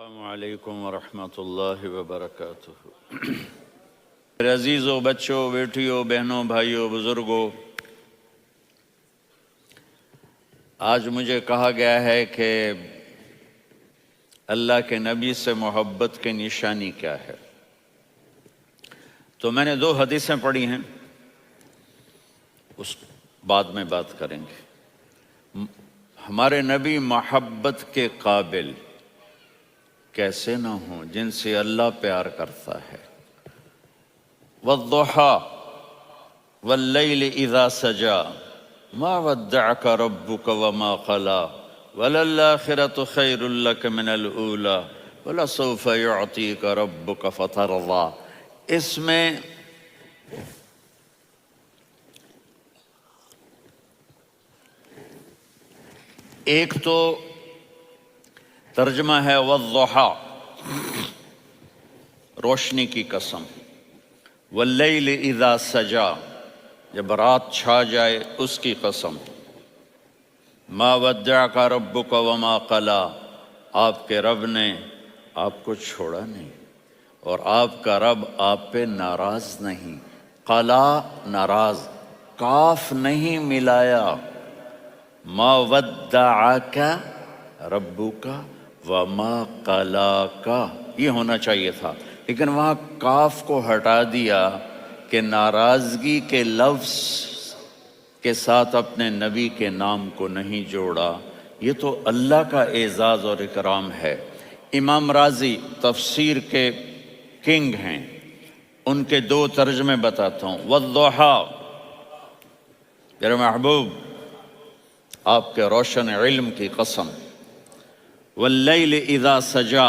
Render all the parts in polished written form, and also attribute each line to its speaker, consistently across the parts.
Speaker 1: السلام علیکم ورحمۃ اللہ وبرکاتہ۔ میرے عزیزوں، بچوں، بیٹیوں، بہنوں، بھائیوں، بزرگوں، آج مجھے کہا گیا ہے کہ اللہ کے نبی سے محبت کی نشانی کیا ہے، تو میں نے 2 حدیثیں پڑھی ہیں، اس بعد میں بات کریں گے۔ ہمارے نبی محبت کے قابل کیسے نہ ہوں جن سے اللہ پیار کرتا ہے۔ والضحیٰ واللیل اذا سجا ما ودعک ربک وما قلا وللآخرۃ خیر لک من الاولی ولسوف یعطیک ربک فترضی۔ اس میں ایک تو ترجمہ ہے والضحیٰ، روشنی کی قسم، واللیل اذا سجا، جب رات چھا جائے اس کی قسم، ما ودعک ربک وما قلا، آپ کے رب نے آپ کو چھوڑا نہیں اور آپ کا رب آپ پہ ناراض نہیں۔ قلا ناراض، کاف نہیں ملایا۔ ما ودعک ربک وما قلاک، یہ ہونا چاہیے تھا، لیکن وہاں کاف کو ہٹا دیا کہ ناراضگی کے لفظ کے ساتھ اپنے نبی کے نام کو نہیں جوڑا۔ یہ تو اللہ کا اعزاز اور اکرام ہے۔ امام راضی تفسیر کے کنگ ہیں، ان کے 2 ترجمے بتاتا ہوں۔ والضحیٰ، میرے محبوب آپ کے روشن علم کی قسم۔ واللیل اذا سجا،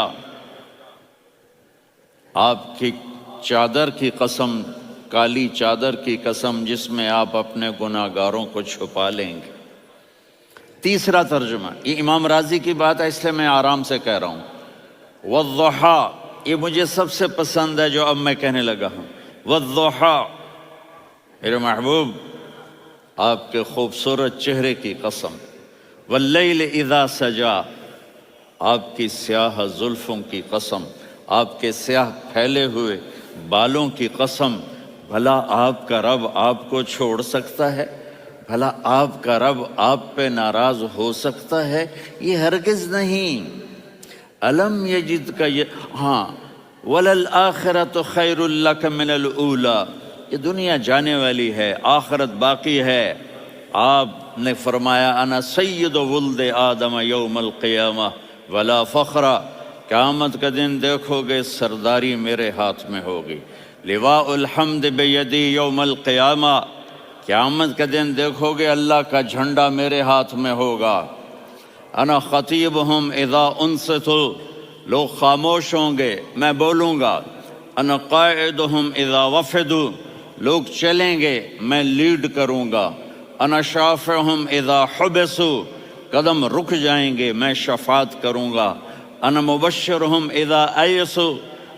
Speaker 1: آپ کی چادر کی قسم، کالی چادر کی قسم جس میں آپ اپنے گناہ گاروں کو چھپا لیں گے۔ تیسرا ترجمہ، یہ امام راضی کی بات ہے اس لیے میں آرام سے کہہ رہا ہوں۔ والضحیٰ، یہ مجھے سب سے پسند ہے جو اب میں کہنے لگا ہوں۔ والضحیٰ، میرے محبوب آپ کے خوبصورت چہرے کی قسم۔ واللیل اذا سجا، آپ کی سیاہ زلفوں کی قسم، آپ کے سیاہ پھیلے ہوئے بالوں کی قسم۔ بھلا آپ کا رب آپ کو چھوڑ سکتا ہے؟ بھلا آپ کا رب آپ پہ ناراض ہو سکتا ہے؟ یہ ہرگز نہیں۔ الم یجد کا ہاں، وللآخرۃ خیر لک من الاولی، یہ دنیا جانے والی ہے، آخرت باقی ہے۔ آپ نے فرمایا انا سید ولد آدم یوم القیامہ ولا فخر، قیامت کا دن دیکھو گے سرداری میرے ہاتھ میں ہوگی۔ لواء الحمد بیدی یوم القیامہ، قیامت کا دن دیکھو گے اللہ کا جھنڈا میرے ہاتھ میں ہوگا۔ انا خطیبہم اذا انصتوا، لوگ خاموش ہوں گے میں بولوں گا۔ انا قائدہم اذا وفدوا، لوگ چلیں گے میں لیڈ کروں گا۔ انا شافعہم اذا حبسوا، قدم رک جائیں گے میں شفاعت کروں گا۔ انا مبشرہم اذا ایسوا،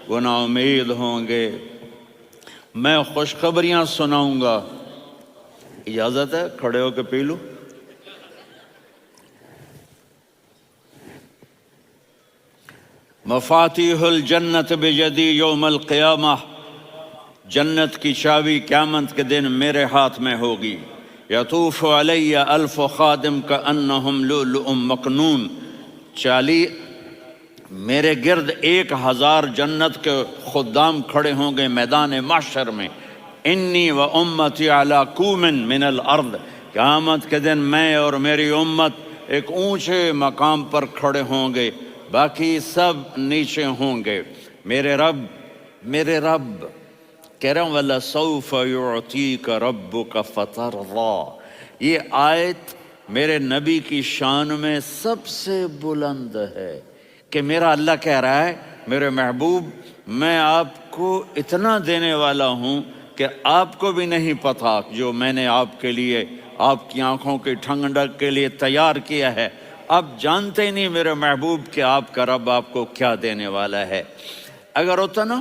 Speaker 1: وہ نا امید ہوں گے میں خوشخبریاں سناؤں گا۔ اجازت ہے کھڑے ہو کے پی لوں؟ مفاتیح الجنت بیدی یوم القیامہ، جنت کی چابی قیامت کے دن میرے ہاتھ میں ہوگی۔ یطوف علی الف خادم کانہم لؤلؤ مکنون، میرے گرد 1000 جنت کے خدام کھڑے ہوں گے میدان محشر میں۔ انی و امتی علی کوم من الارض، قیامت کے دن میں اور میری امت ایک اونچے مقام پر کھڑے ہوں گے، باقی سب نیچے ہوں گے۔ میرے رب کہہ رہا ہوں وَلَسَوْفَ يُعْطِيكَ رَبُّكَ فَتَرْضَىٰ، یہ آیت میرے نبی کی شان میں سب سے بلند ہے کہ میرا اللہ کہہ رہا ہے میرے محبوب میں آپ کو اتنا دینے والا ہوں کہ آپ کو بھی نہیں پتا جو میں نے آپ کے لیے، آپ کی آنکھوں کی ٹھنڈک کے لیے تیار کیا ہے۔ آپ جانتے ہی نہیں میرے محبوب کہ آپ کا رب آپ کو کیا دینے والا ہے۔ اگر ہوتا نا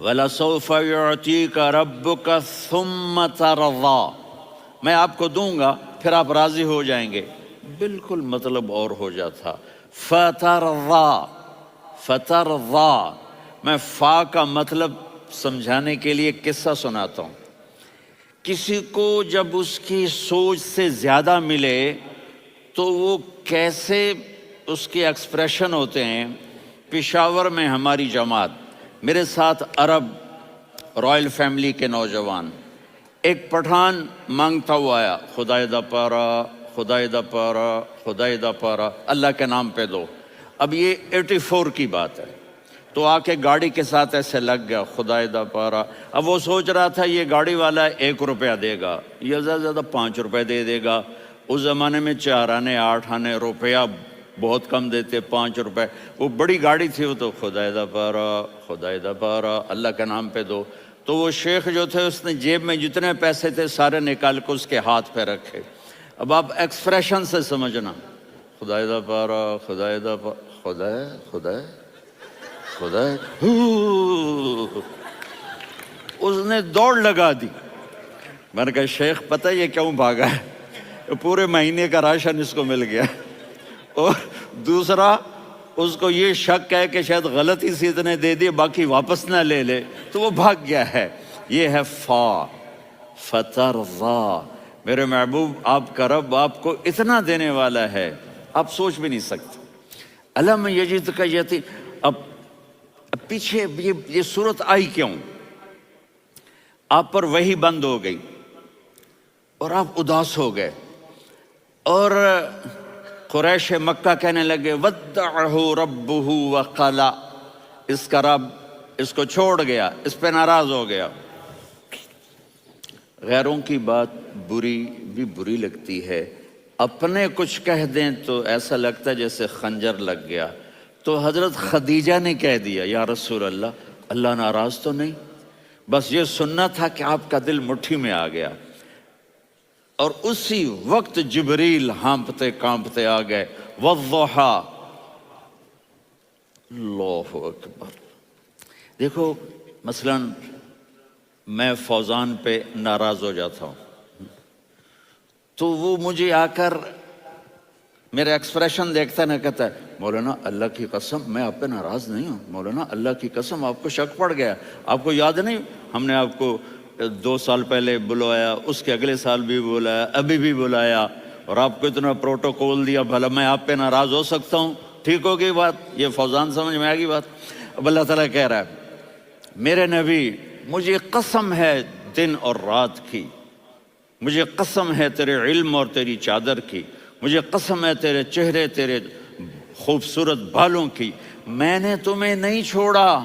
Speaker 1: وَلَسَوْفَ يُعْطِيكَ رَبُّكَ ثُمَّ تَرْضَىٰ، میں آپ کو دوں گا پھر آپ راضی ہو جائیں گے، بالکل مطلب اور ہو جاتا۔ فَتَرْضَىٰ، فترضا، میں فا کا مطلب سمجھانے کے لیے قصہ سناتا ہوں۔ کسی کو جب اس کی سوچ سے زیادہ ملے تو وہ کیسے اس کے ایکسپریشن ہوتے ہیں۔ پشاور میں ہماری جماعت، میرے ساتھ عرب رائل فیملی کے نوجوان، ایک پٹھان مانگتا ہوا آیا، خدائے دا پارا، خدائے دا پارا، خدائے دا پارا، اللہ کے نام پہ دو۔ اب یہ 84 کی بات ہے، تو آ کے گاڑی کے ساتھ ایسے لگ گیا، خدائے دا پارا۔ اب وہ سوچ رہا تھا یہ گاڑی والا 1 روپیہ دے گا یا زیادہ زیادہ 5 روپے دے گا۔ اس زمانے میں 4 آنے 8 آنے روپیہ بہت کم دیتے، 5 روپے، وہ بڑی گاڑی تھی، وہ تو خدائے دا پارا، خدائے دا پارا، اللہ کے نام پہ دو۔ تو وہ شیخ جو تھے اس نے جیب میں جتنے پیسے تھے سارے نکال کے اس کے ہاتھ پہ رکھے۔ اب آپ ایکسپریشن سے سمجھنا، خدائے دا پارا، خدائے دا پارا، خدائے خدائے خدائے، اس نے دوڑ لگا دی۔ میں نے کہا شیخ پتہ یہ کیوں بھاگا ہے؟ پورے مہینے کا راشن اس کو مل گیا، اور دوسرا اس کو یہ شک ہے کہ شاید غلطی سے اتنے دے دیے باقی واپس نہ لے لے، تو وہ بھاگ گیا ہے۔ یہ ہے فا، فترضا۔ میرے محبوب آپ کا رب آپ کو اتنا دینے والا ہے آپ سوچ بھی نہیں سکتے۔ الم یجدک یتیم، اب پیچھے یہ صورت آئی کیوں؟ آپ پر وحی بند ہو گئی اور آپ اداس ہو گئے، اور قریش مکہ کہنے لگے ودعہ ربہ وقلا، اس کا رب اس کو چھوڑ گیا، اس پہ ناراض ہو گیا۔ غیروں کی بات بری لگتی ہے، اپنے کچھ کہہ دیں تو ایسا لگتا ہے جیسے خنجر لگ گیا۔ تو حضرت خدیجہ نے کہہ دیا یا رسول اللہ، اللہ ناراض تو نہیں؟ بس یہ سننا تھا کہ آپ کا دل مٹھی میں آ گیا۔ اور اسی وقت جبریل ہانپتے کانپتے آ گئے، والضحیٰ، اللہ اکبر۔ دیکھو مثلا میں فوزان پہ ناراض ہو جاتا ہوں تو وہ مجھے آ کر میرے ایکسپریشن دیکھتا نہ کہتا ہے مولانا اللہ کی قسم میں آپ پہ ناراض نہیں ہوں، مولانا اللہ کی قسم آپ کو شک پڑ گیا، آپ کو یاد نہیں ہم نے آپ کو 2 سال پہلے بلوایا، اس کے اگلے سال بھی بلایا، ابھی بھی بلایا، اور آپ کو اتنا پروٹوکول دیا، بھلا میں آپ پہ ناراض ہو سکتا ہوں؟ ٹھیک ہو گئی بات؟ یہ فوزان سمجھ میں آ گئی بات؟ اب اللہ تعالیٰ کہہ رہا ہے میرے نبی مجھے قسم ہے دن اور رات کی، مجھے قسم ہے تیرے علم اور تیری چادر کی، مجھے قسم ہے تیرے چہرے تیرے خوبصورت بالوں کی، میں نے تمہیں نہیں چھوڑا۔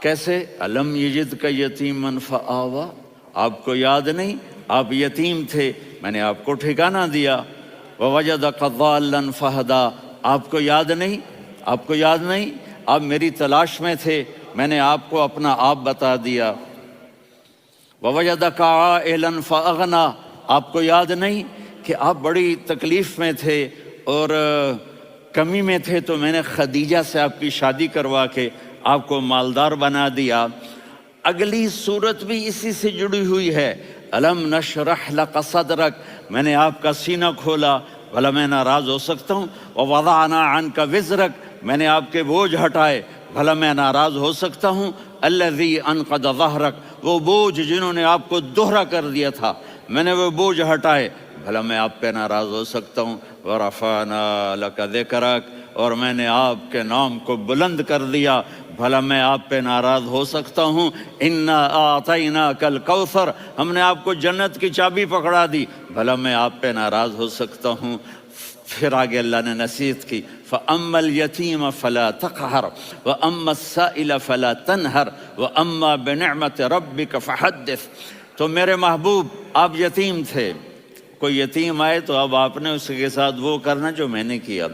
Speaker 1: کیسے؟ الم یجدک یتیما فآویٰ، آپ کو یاد نہیں آپ یتیم تھے، میں نے آپ کو ٹھکانہ دیا۔ ووجدک ضالا فہدیٰ، آپ کو یاد نہیں، آپ کو یاد نہیں آپ میری تلاش میں تھے، میں نے آپ کو اپنا آپ بتا دیا۔ ووجدک عائلا فاغنیٰ، آپ کو یاد نہیں کہ آپ بڑی تکلیف میں تھے اور کمی میں تھے، تو میں نے خدیجہ سے آپ کی شادی کروا کے آپ کو مالدار بنا دیا۔ اگلی صورت بھی اسی سے جڑی ہوئی ہے، الم نشرح لک صدرک، میں نے آپ کا سینہ کھولا، بھلا میں ناراض ہو سکتا ہوں؟ ووضعنا عنک وزرک، میں نے آپ کے بوجھ ہٹائے، بھلا میں ناراض ہو سکتا ہوں؟ الذی انقض ظہرک، وہ بوجھ جنہوں نے آپ کو دوہرا کر دیا تھا، میں نے وہ بوجھ ہٹائے، بھلا میں آپ پہ ناراض ہو سکتا ہوں؟ ورفعنا لک ذکرک، اور میں نے آپ کے نام کو بلند کر دیا، بھلا میں آپ پہ ناراض ہو سکتا ہوں؟ انا اعطیناک الکوثر، ہم نے آپ کو جنت کی چابی پکڑا دی، بھلا میں آپ پہ ناراض ہو سکتا ہوں؟ پھر آگے اللہ نے نصیحت کی، فَأَمَّا الْيَتِيمَ فَلَا تَقْهَرْ وَأَمَّا السَّائِلَ فَلَا تَنْهَرْ وَأَمَّا بِنِعْمَةِ رَبِّكَ فَحَدِّثْ۔ تو میرے محبوب آپ یتیم تھے، کوئی یتیم آئے تو اب آپ نے اس کے ساتھ وہ کرنا جو میں نے کیا۔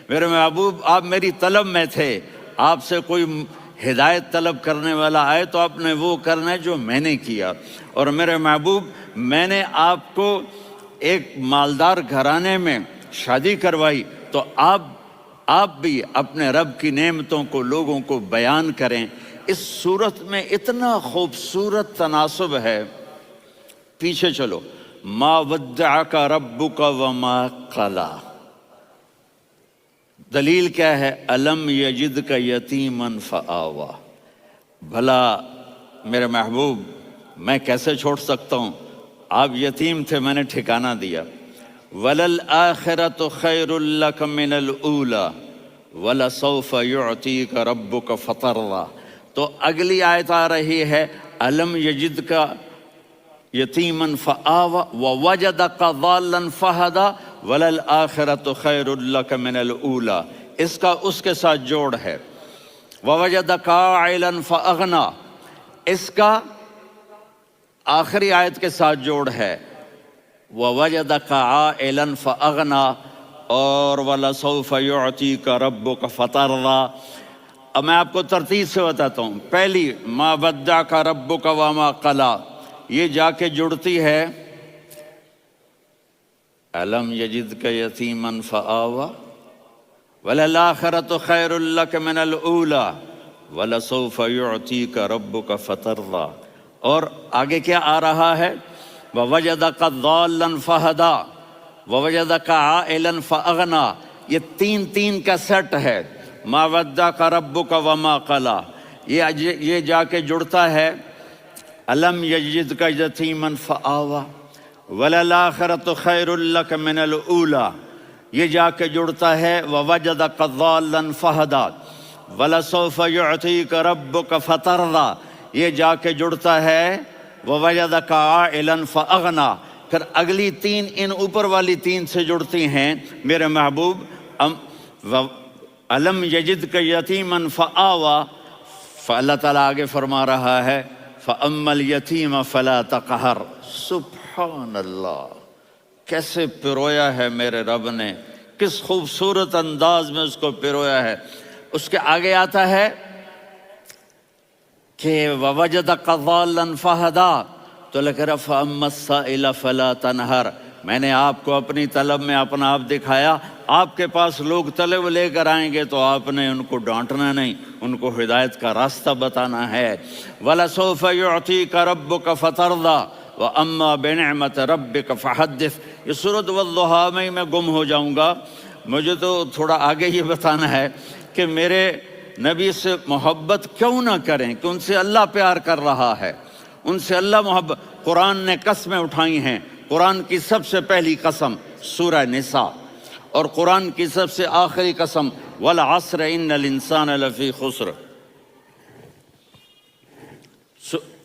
Speaker 1: میرے محبوب آپ میری طلب میں تھے، آپ سے کوئی ہدایت طلب کرنے والا آئے تو آپ نے وہ کرنا جو میں نے کیا۔ اور میرے محبوب میں نے آپ کو ایک مالدار گھرانے میں شادی کروائی، تو آپ بھی اپنے رب کی نعمتوں کو لوگوں کو بیان کریں۔ اس صورت میں اتنا خوبصورت تناسب ہے، پیچھے چلو، ما ودعک ربک وما قلی، دلیل کیا ہے؟ الم یجد کا یتیمن فآوا، بھلا میرے محبوب میں کیسے چھوڑ سکتا ہوں؟ آپ یتیم تھے، میں نے ٹھکانہ دیا۔ وَلَلْآخِرَةُ خَيْرٌ لَكَ مِنَ الْأُولَى وَلَسَوْفَ يُعْطِيكَ رَبُّكَ فَتَرْضَىٰ۔ تو اگلی آیت آ رہی ہے الم یجد کا یتیمن فآوا ووجدک ضالا فہدا وللآخرۃ خیر لک من الاولی، اس کا اس کے ساتھ جوڑ ہے۔ ووجدک عائلا فاغنا، اس کا آخری آیت کے ساتھ جوڑ ہے ووجدک عائلا فاغنا اور ولسوف یعطیک ربک فترضیٰ۔ اب میں آپ کو ترتیب سے بتاتا ہوں۔ پہلی ما ودعک ربک وما قلی، یہ جا کے جڑتی ہے الم یجدک یتیما فآوا وللآخرۃ خیر لک من الاولی ولسوف یعطیک ربک فترضیٰ، اور آگے کیا آ رہا ہے؟ ووجدک ضالا فہدا ووجدک عائلا فاغنا، یہ تین تین کا سیٹ ہے۔ ما ودعک ربک وما قلی، یہ جا کے جڑتا ہے الم یجدک یتیما فآوا وللآخرۃ خیر لک من الاولی، یہ جا کے جڑتا ہے ووجدک ضالا فہدا ولسوف یعطیک ربک فترضیٰ، یہ جا کے جڑتا ہے ووجدک عائلا فاغنا۔ پھر اگلی تین ان اوپر والی تین سے جڑتی ہیں میرے محبوب۔ الم یجدک یتیما فآوا، فاللہ تعالیٰ آگے فرما رہا ہے فأما الیتیم فلا تقہر۔ سبحان اللہ، کیسے پرویا ہے میرے رب نے، کس خوبصورت انداز میں اس کو پرویا ہے۔ اس کے آگے آتا ہے کہ ووجدک ضالا فہدا، تو لکھ رہا فأما السائل فلا تنہر، میں نے آپ کو اپنی طلب میں اپنا آپ دکھایا۔ آپ کے پاس لوگ طلب لے کر آئیں گے تو آپ نے ان کو ڈانٹنا نہیں، ان کو ہدایت کا راستہ بتانا ہے۔ وَلَسَوْفَ يُعْطِيكَ رَبُّكَ فَتَرْضَىٰ وَأَمَّا بِنِعْمَةِ رَبِّكَ فَحَدِّثْ۔ یہ سورۃ والضحیٰ میں گم ہو جاؤں گا، مجھے تو تھوڑا آگے یہ بتانا ہے کہ میرے نبی سے محبت کیوں نہ کریں، کہ ان سے اللہ پیار کر رہا ہے، ان سے اللہ محبت۔ قرآن نے قسمیں اٹھائی ہیں، قرآن کی سب سے پہلی قسم سورہ نساء، اور قرآن کی سب سے آخری قسم والعصر ان الانسان لفی خسر۔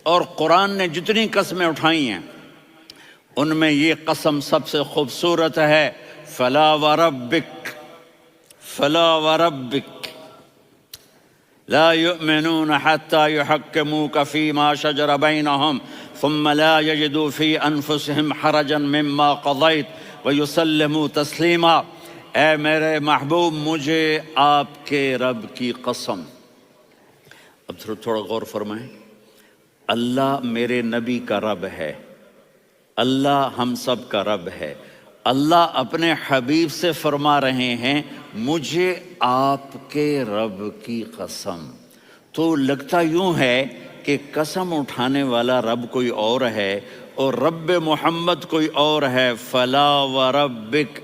Speaker 1: اور قرآن نے جتنی قسمیں اٹھائی ہیں ان میں یہ قسم سب سے خوبصورت ہے، فلا وربک فلا وربک لا يؤمنون حتى يحكموك فيما شجر بينهم ثم لا يجدوا في انفسهم حرجا مما قضيت ويسلموا تسلیما۔ اے میرے محبوب، مجھے آپ کے رب کی قسم۔ اب تھوڑا غور فرمائیں، اللہ میرے نبی کا رب ہے، اللہ ہم سب کا رب ہے۔ اللہ اپنے حبیب سے فرما رہے ہیں مجھے آپ کے رب کی قسم۔ تو لگتا یوں ہے کہ قسم اٹھانے والا رب کوئی اور ہے اور رب محمد کوئی اور ہے۔ فلا وربک،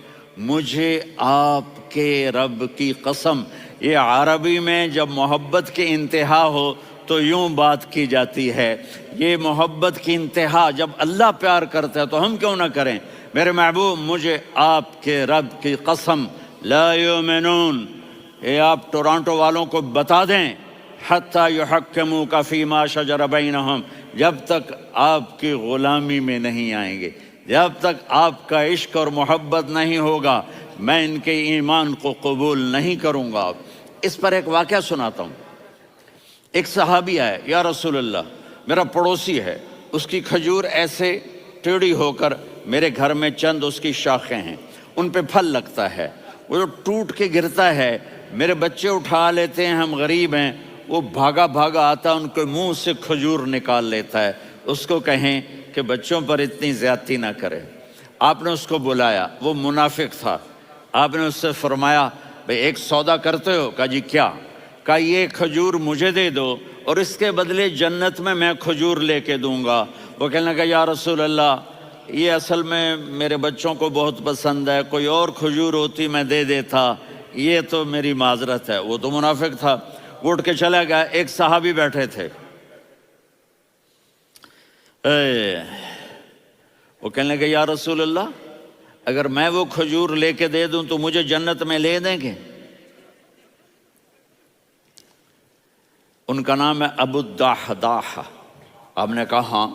Speaker 1: مجھے آپ کے رب کی قسم۔ یہ عربی میں جب محبت کی انتہا ہو تو یوں بات کی جاتی ہے، یہ محبت کی انتہا جب اللہ پیار کرتا ہے تو ہم کیوں نہ کریں۔ میرے محبوب، مجھے آپ کے رب کی قسم، لا یؤمنون، یہ آپ ٹورانٹو والوں کو بتا دیں، حتی یحکموک فیما شجر بینہم، جب تک آپ کی غلامی میں نہیں آئیں گے، جب تک آپ کا عشق اور محبت نہیں ہوگا، میں ان کے ایمان کو قبول نہیں کروں گا۔ اس پر ایک واقعہ سناتا ہوں۔ ایک صحابی آئے، یا رسول اللہ، میرا پڑوسی ہے، اس کی کھجور ایسے ٹیڑھی ہو کر میرے گھر میں چند اس کی شاخیں ہیں، ان پہ پھل لگتا ہے، وہ جو ٹوٹ کے گرتا ہے، میرے بچے اٹھا لیتے ہیں، ہم غریب ہیں، وہ بھاگا بھاگا آتا ہے، ان کے منہ سے کھجور نکال لیتا ہے۔ اس کو کہیں کہ بچوں پر اتنی زیادتی نہ کرے۔ آپ نے اس کو بلایا، وہ منافق تھا، آپ نے اس سے فرمایا بھئی ایک سودا کرتے ہو؟ کہا جی کیا؟ کہا یہ کھجور مجھے دے دو اور اس کے بدلے جنت میں کھجور لے کے دوں گا۔ وہ کہنے لگا یا رسول اللہ، یہ اصل میں میرے بچوں کو بہت پسند ہے، کوئی اور کھجور ہوتی میں دے دیتا، یہ تو میری معذرت ہے۔ وہ تو منافق تھا، وہ اٹھ کے چلا گیا۔ ایک صحابی بیٹھے تھے، وہ کہنے لگے یا رسول اللہ، اگر میں وہ کھجور لے کے دے دوں تو مجھے جنت میں لے دیں گے؟ ان کا نام ہے ابو الدحداح۔ آپ نے کہا ہاں،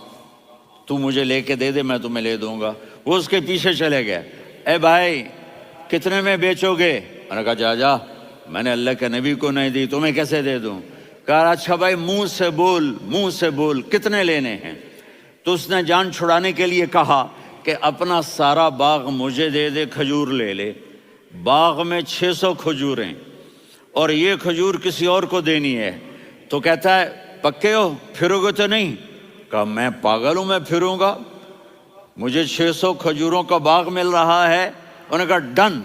Speaker 1: تو مجھے لے کے دے دے، میں تمہیں لے دوں گا۔ وہ اس کے پیچھے چلے گئے، اے بھائی کتنے میں بیچو گے؟ میں نے کہا جا جا، میں نے اللہ کے نبی کو نہیں دی، تمہیں کیسے دے دوں؟ کہا اچھا بھائی منہ سے بول، منہ سے بول، کتنے لینے ہیں؟ تو اس نے جان چھڑانے کے لیے کہا کہ اپنا سارا باغ مجھے دے دے، کھجور لے لے۔ باغ میں 600 کھجوریں اور یہ کھجور کسی اور کو دینی ہے۔ تو کہتا ہے پکے ہو، پھرو گے تو نہیں؟ کہا میں پاگل ہوں، میں پھروں گا؟ مجھے 600 کھجوروں کا باغ مل رہا ہے۔ انہوں نے کہا ڈن،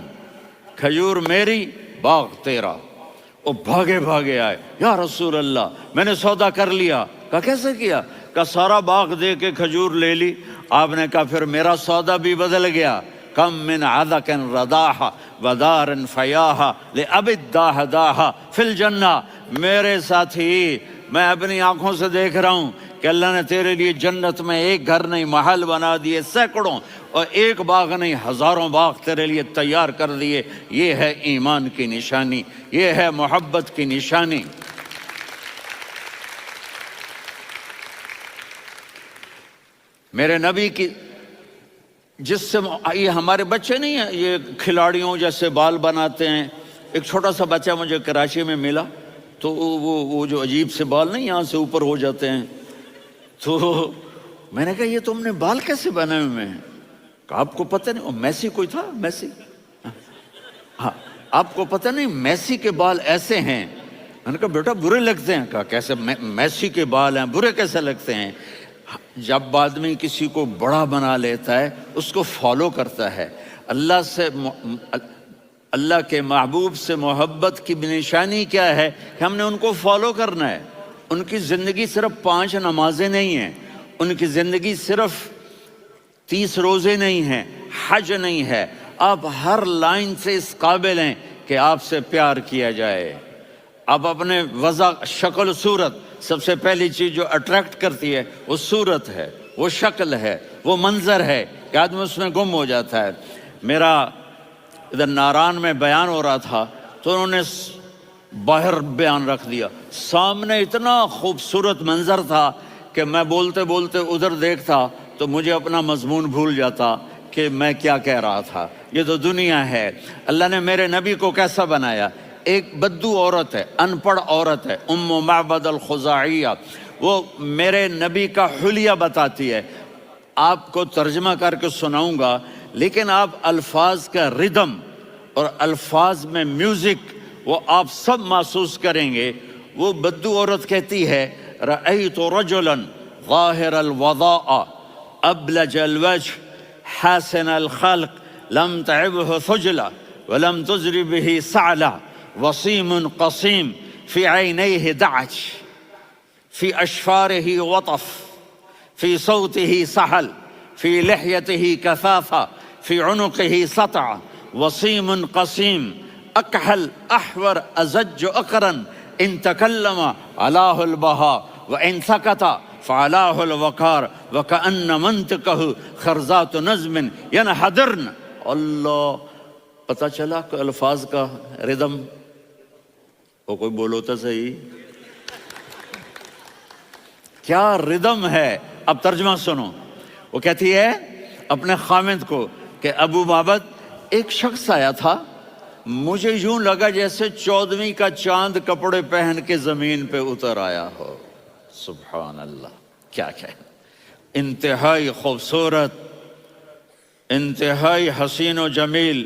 Speaker 1: کھجور میری، باغ تیرا۔ وہ بھاگے بھاگے آئے، یا رسول اللہ میں نے سودا کر لیا۔ کہا کیسے کیا؟ کہا سارا باغ دے کے کھجور لے لی۔ آپ نے کہا پھر میرا سودا بھی بدل گیا۔ کم من عدق رداح ودار فیاح لأبی الدحداح فی الجنہ۔ میرے ساتھی، میں اپنی آنکھوں سے دیکھ رہا ہوں کہ اللہ نے تیرے لیے جنت میں ایک گھر نہیں محل بنا دیے سینکڑوں، اور ایک باغ نہیں ہزاروں باغ تیرے لیے تیار کر دیے۔ یہ ہے ایمان کی نشانی، یہ ہے محبت کی نشانی۔ میرے نبی کی جس سے یہ ہمارے بچے نہیں ہیں، یہ کھلاڑیوں جیسے بال بناتے ہیں۔ ایک چھوٹا سا بچہ مجھے کراچی میں ملا، تو وہ جو عجیب سے بال نہیں یہاں سے اوپر ہو جاتے ہیں، تو میں نے کہا یہ تم نے بال کیسے بنائے ہوئے ہیں؟ کہا آپ کو پتہ نہیں؟ میسی کوئی تھا، میسی، ہاں آپ کو پتہ نہیں میسی کے بال ایسے ہیں؟ میں نے کہا بیٹا برے لگتے ہیں۔ کہا کیسے؟ میسی کے بال ہیں، برے کیسے لگتے ہیں؟ جب آدمی کسی کو بڑا بنا لیتا ہے اس کو فالو کرتا ہے۔ اللہ کے محبوب سے محبت کی نشانی کیا ہے کہ ہم نے ان کو فالو کرنا ہے۔ ان کی زندگی صرف 5 نمازیں نہیں ہیں، ان کی زندگی صرف 30 روزے نہیں ہیں، حج نہیں ہے۔ آپ ہر لائن سے اس قابل ہیں کہ آپ سے پیار کیا جائے۔ آپ اپنے وضع، شکل، صورت، سب سے پہلی چیز جو اٹریکٹ کرتی ہے وہ صورت ہے، وہ شکل ہے، وہ منظر ہے کہ آدمی اس میں گم ہو جاتا ہے۔ میرا ادھر ناران میں بیان ہو رہا تھا تو انہوں نے باہر بیان رکھ دیا، سامنے اتنا خوبصورت منظر تھا کہ میں بولتے بولتے ادھر دیکھتا تو مجھے اپنا مضمون بھول جاتا کہ میں کیا کہہ رہا تھا۔ یہ تو دنیا ہے۔ اللہ نے میرے نبی کو کیسا بنایا؟ ایک بدو عورت ہے، ان پڑھ عورت ہے، ام معبد الخزاعیہ، وہ میرے نبی کا حلیہ بتاتی ہے۔ آپ کو ترجمہ کر کے سناؤں گا، لیکن آپ الفاظ کا ردم اور الفاظ میں میوزک وہ آپ سب محسوس کریں گے۔ وہ بدو عورت کہتی ہے رأیت رجلا ظاہر الوضاء ابلج الوجه حاسن الخلق لم تعبه ثجلة ولم تزر به سعلة وصيم قصيم في عينيه دعج في أشفاره وطف في صوته سحل في لحيته كثافة في عنقه سطع وصيم قصيم أكحل أحور أزج أقرن إن تكلم علاه البهاء وإن سكت فعلاه الوقار وكأن منطقه خرزات نظم ينحدرن۔ اللہ، پتہ چلا کہ الفاظ کا ردم، وہ کوئی بولو تو صحیح، کیا ردم ہے۔ اب ترجمہ سنو۔ وہ کہتی ہے اپنے خامد کو کہ ابو معبد، ایک شخص آیا تھا، مجھے یوں لگا جیسے 14ویں کا چاند کپڑے پہن کے زمین پہ اتر آیا ہو۔ سبحان اللہ، کیا انتہائی خوبصورت، انتہائی حسین و جمیل۔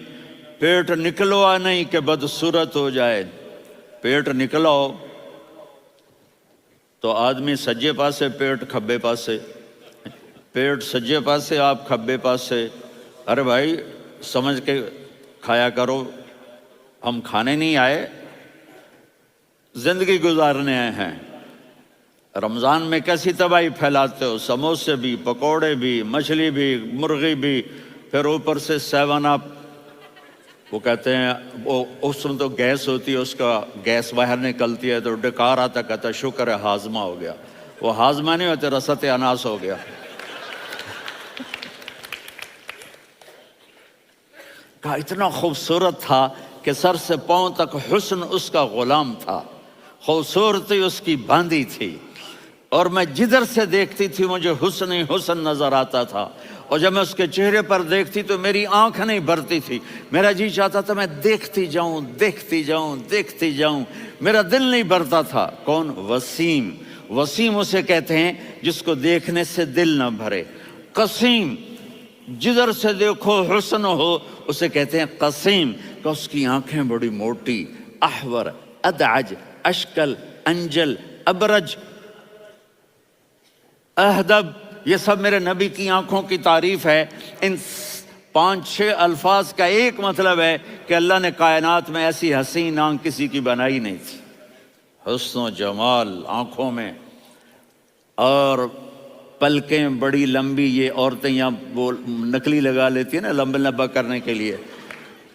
Speaker 1: پیٹ نکلوا نہیں کہ بدصورت ہو جائے۔ پیٹ نکلاؤ تو آدمی سجے پاسے، پیٹ کھبے پاسے، پیٹ سجے پاسے، آپ کھبے پاسے۔ ارے بھائی سمجھ کے کھایا کرو، ہم کھانے نہیں آئے، زندگی گزارنے آئے ہیں۔ رمضان میں کیسی تباہی پھیلاتے ہو، سموسے بھی، پکوڑے بھی، مچھلی بھی، مرغی بھی، پھر اوپر سے 7 اپ۔ وہ کہتے ہیں وہ اس میں تو گیس ہوتی ہے، اس کا گیس باہر نکلتی ہے تو ڈکار آتا، کہتا شکر ہے ہاضمہ ہو گیا. وہ ہاضمہ نہیں ہوتے، رسط اناس ہو گیا. کہا اتنا خوبصورت تھا کہ سر سے پاؤں تک حسن اس کا غلام تھا، خوبصورتی اس کی باندھی تھی، اور میں جدھر سے دیکھتی تھی مجھے حسن ہی حسن نظر آتا تھا. اور جب میں اس کے چہرے پر دیکھتی تو میری آنکھ نہیں بھرتی تھی، میرا جی چاہتا تھا میں دیکھتی جاؤں دیکھتی جاؤں دیکھتی جاؤں، میرا دل نہیں بھرتا تھا. کون؟ وسیم. وسیم اسے کہتے ہیں جس کو دیکھنے سے دل نہ بھرے. قسیم، جدھر سے دیکھو حسن ہو، اسے کہتے ہیں قسیم، کہ اس کی آنکھیں بڑی موٹی، احور، ادعج، اشکل، انجل، ابرج، اہدب، یہ سب میرے نبی کی آنکھوں کی تعریف ہے. ان 5-6 الفاظ کا ایک مطلب ہے کہ اللہ نے کائنات میں ایسی حسین آنکھ کسی کی بنائی نہیں تھی. حسن و جمال آنکھوں میں، اور پلکیں بڑی لمبی. یہ عورتیں یہاں وہ نکلی لگا لیتی ہیں نا لمبا لمبا کرنے کے لیے،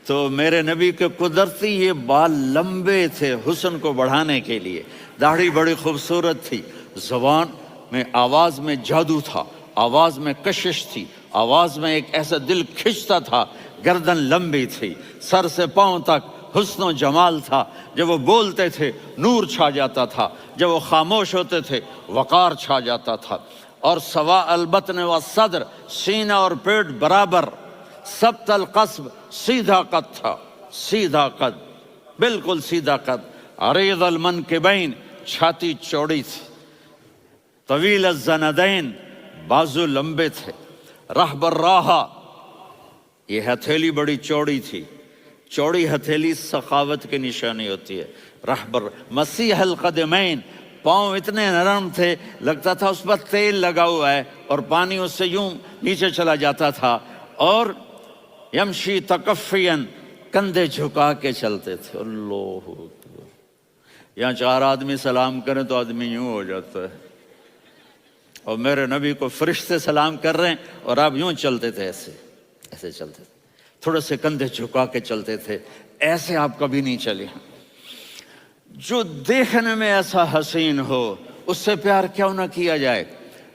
Speaker 1: تو میرے نبی کے قدرتی یہ بال لمبے تھے حسن کو بڑھانے کے لیے. داڑھی بڑی خوبصورت تھی. زبان میں، آواز میں جادو تھا، آواز میں کشش تھی، آواز میں ایک ایسا دل کھنچتا تھا. گردن لمبی تھی، سر سے پاؤں تک حسن و جمال تھا. جب وہ بولتے تھے نور چھا جاتا تھا، جب وہ خاموش ہوتے تھے وقار چھا جاتا تھا. اور سوا البطن و صدر، سینہ اور پیٹ برابر. سبت القصب، سیدھا قد تھا، سیدھا قد، بالکل سیدھا قد. عریض المنکبین، چھاتی چوڑی تھی. طویل الزندین، بازو لمبے تھے. رحب الراحہ، یہ ہتھیلی بڑی چوڑی تھی. چوڑی ہتھیلی سخاوت کی نشانی ہوتی ہے. رحب مسیح القدمین، پاؤں اتنے نرم تھے لگتا تھا اس پر تیل لگا ہوا ہے، اور پانی اس سے یوں نیچے چلا جاتا تھا. اور یمشی تکفین، کندھے جھکا کے چلتے تھے. اللہ اکبر. یہاں 4 آدمی سلام کریں تو آدمی یوں ہو جاتا ہے، اور میرے نبی کو فرشتے سلام کر رہے ہیں اور آپ یوں چلتے تھے، ایسے ایسے چلتے تھے، تھوڑے سے کندھے جھکا کے چلتے تھے. ایسے آپ کبھی نہیں چلے. جو دیکھنے میں ایسا حسین ہو اس سے پیار کیوں نہ کیا جائے.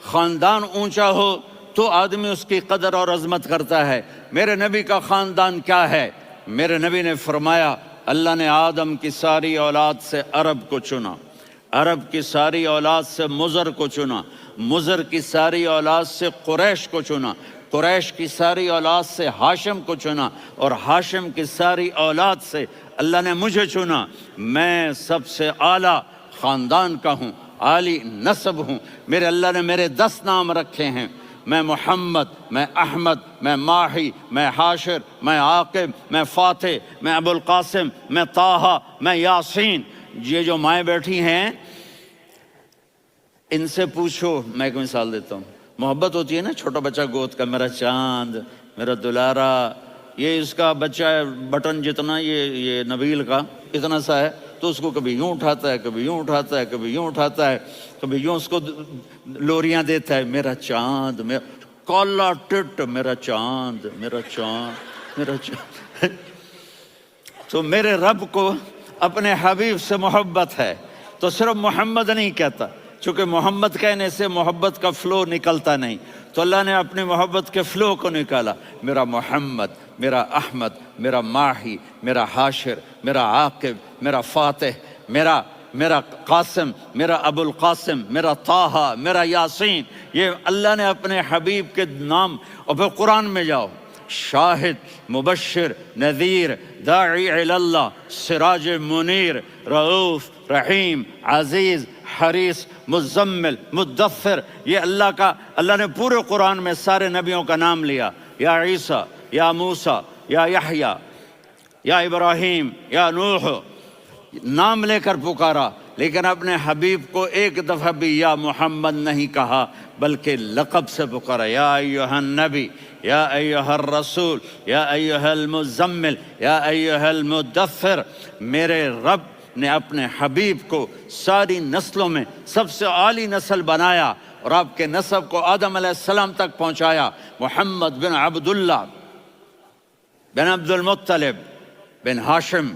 Speaker 1: خاندان اونچا ہو تو آدمی اس کی قدر اور عظمت کرتا ہے. میرے نبی کا خاندان کیا ہے؟ میرے نبی نے فرمایا اللہ نے آدم کی ساری اولاد سے عرب کو چنا، عرب کی ساری اولاد سے مضر کو چنا، مضر کی ساری اولاد سے قریش کو چنا، قریش کی ساری اولاد سے ہاشم کو چنا، اور ہاشم کی ساری اولاد سے اللہ نے مجھے چنا. میں سب سے اعلیٰ خاندان کا ہوں، عالی نسب ہوں. میرے اللہ نے میرے 10 نام رکھے ہیں. میں محمد، میں احمد، میں ماہی، میں حاشر، میں عاقب، میں فاتح، میں ابو القاسم، میں طٰہٰ، میں یاسین. یہ جو مائیں بیٹھی ہیں ان سے پوچھو. میں ایک مثال دیتا ہوں. محبت ہوتی ہے نا، چھوٹا بچہ گود کا، میرا چاند، میرا دلارا. یہ اس کا بچہ ہے بٹن جتنا، یہ نبیل کا اتنا سا ہے، تو اس کو کبھی یوں اٹھاتا ہے، کبھی یوں اٹھاتا ہے، کبھی یوں اٹھاتا ہے، کبھی یوں اس کو لوریاں دیتا ہے. میرا چاند، میرا کالا ٹٹ، میرا چاند، میرا چاند، میرا چاند. تو میرے رب کو اپنے حبیب سے محبت ہے تو صرف محمد نہیں کہتا، چونکہ محمد کہنے سے محبت کا فلو نکلتا نہیں، تو اللہ نے اپنی محبت کے فلو کو نکالا. میرا محمد، میرا احمد، میرا ماہی، میرا حاشر، میرا عاقب، میرا فاتح، میرا قاسم، میرا ابو القاسم، میرا طٰہٰ، میرا یاسین. یہ اللہ نے اپنے حبیب کے نام. اور پھر قرآن میں جاؤ، شاہد، مبشر، نذیر، داعی الی اللہ، سراج منیر، رؤوف، رحیم، عزیز، حریص، مزمل، مدثر. یہ اللہ نے پورے قرآن میں سارے نبیوں کا نام لیا. یا عیسیٰ، یا موسیٰ، یا یحییٰ، یا ابراہیم، یا نوح، نام لے کر پکارا. لیکن اپنے حبیب کو ایک دفعہ بھی یا محمد نہیں کہا بلکہ لقب سے پکارا. یا ایھا النبی، یا ایھا الرسول، یا ایھا المزمل، یا ایھا المدثر. میرے رب نے اپنے حبیب کو ساری نسلوں میں سب سے عالی نسل بنایا، اور آپ کے نسب کو آدم علیہ السلام تک پہنچایا. محمد بن عبداللہ بن عبد المطلب بن هاشم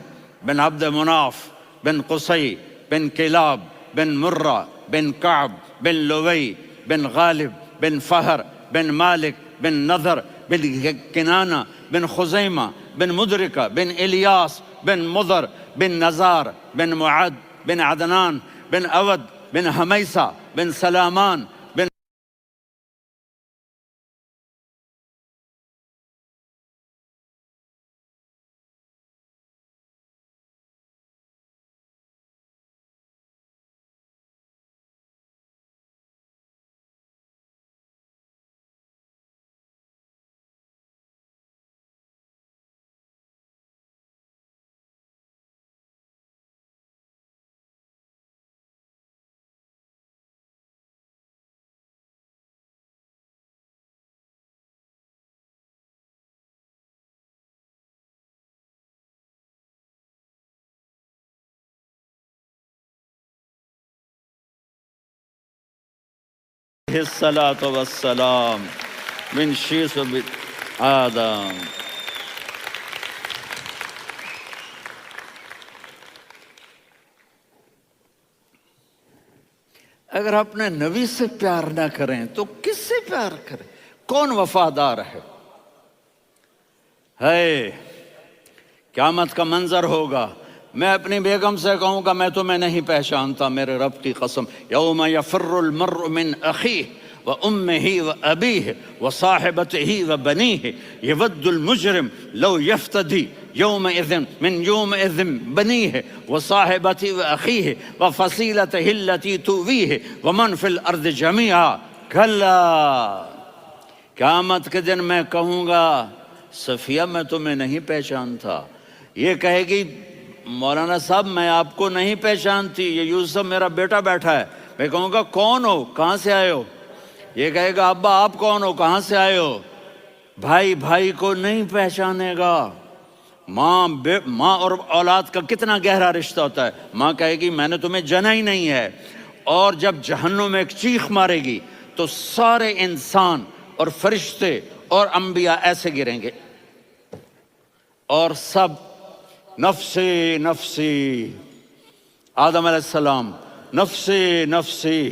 Speaker 1: بن عبد مناف بن قصي بن كلاب بن مرة بن كعب بن لوي بن غالب بن فهر بن مالك بن نضر بن كنانة بن خزيمة بن مدركة بن إلياس بن مضر بن نزار بن معد بن عدنان بن أود بن هميسة بن سلامان بن الصلاة والسلام من شيس آدم. اگر اپنے نبی سے پیار نہ کریں تو کس سے پیار کریں؟ کون وفادار ہے؟ قیامت کا منظر ہوگا، میں اپنی بیگم سے کہوں گا میں تمہیں نہیں پہچانتا، میرے رب کی قسم، یوم یفر المرء من اخیہ وامہ وابیہ وصاحبتہ وبنیہ یود المجرم لو یفتدی یومئذ من یومئذ بنیہ وصاحبتہ واخیہ وفصیلتہ التی تؤویہ ومن فی الارض جمیعا کلا. قیامت کے دن میں کہوں گا صفیہ میں تمہیں نہیں پہچانتا. یہ کہے گی مولانا صاحب میں آپ کو نہیں پہچانتی، یہ یوسف میرا بیٹا بیٹھا ہے. میں کہوں گا کون ہو، کہاں سے آئے ہو؟ یہ کہے گا ابا آپ کون ہو، کہاں سے آئے ہو؟ بھائی بھائی کو نہیں پہچانے گا. ماں اور اولاد کا کتنا گہرا رشتہ ہوتا ہے. ماں کہے گی میں نے تمہیں جنا ہی نہیں ہے. اور جب جہنم میں ایک چیخ مارے گی تو سارے انسان اور فرشتے اور انبیاء ایسے گریں گے اور سب نفسی نفسی. آدم علیہ السلام نفسی نفسی،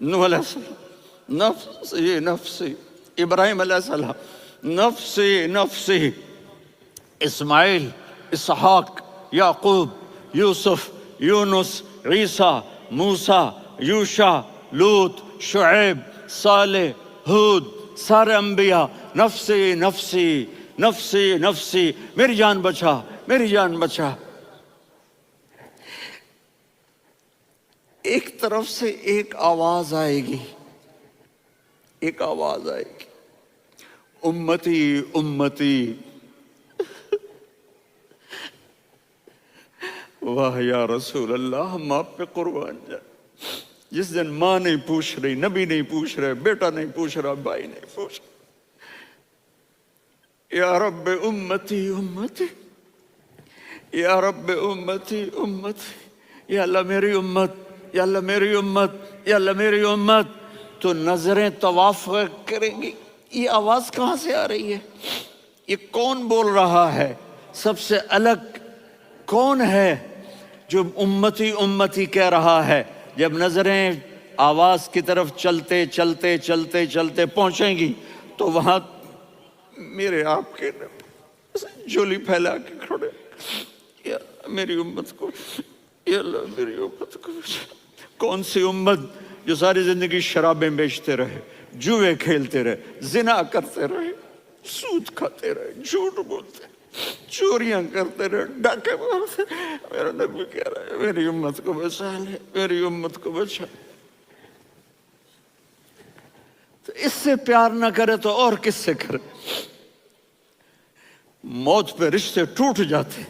Speaker 1: نوح علیہ السلام نفسی نفسی، ابراہیم علیہ السلام نفسی نفسی، اسماعیل، اسحاق، یعقوب، یوسف، یونس، عیسیٰ، موسیٰ، یوشع، لوط، شعیب، صالح، ہود، سارے انبیاء نفسی نفسی نفسی نفسی، میری جان بچا میری جان بچا. ایک طرف سے ایک آواز آئے گی، ایک آواز آئے گی، امتی امتی. واہ یا رسول اللہ، ہم آپ پہ قربان جائیں. جس دن ماں نہیں پوچھ رہی، نبی نہیں پوچھ رہے، بیٹا نہیں پوچھ رہا، بھائی نہیں پوچھ رہا، یا رب امتی امتی، یا رب امتی امتی، یا اللہ میری امت، یا اللہ میری امت، یا اللہ میری امت. تو نظریں طواف کریں گی. یہ آواز کہاں سے آ رہی ہے؟ یہ کون بول رہا ہے؟ سب سے الگ کون ہے جو امتی امتی کہہ رہا ہے؟ جب نظریں آواز کی طرف چلتے چلتے چلتے چلتے پہنچیں گی تو وہاں میرے آپ کے جھولی پھیلا کے کھڑے، یا میری امت کو، یا اللہ میری امت کو. کون سی امت جو ساری زندگی شرابیں بیچتے رہے، جوئے کھیلتے رہے، زنا کرتے رہے، سود کھاتے رہے، جھوٹ بولتے رہے، چوریاں کرتے رہے، ڈاکے مارتے رہے. میرا نبی کہہ رہا ہے میری امت کو بچا لے، میری امت کو بچا. تو اس سے پیار نہ کرے تو اور کس سے کرے؟ موت پہ رشتے ٹوٹ جاتے.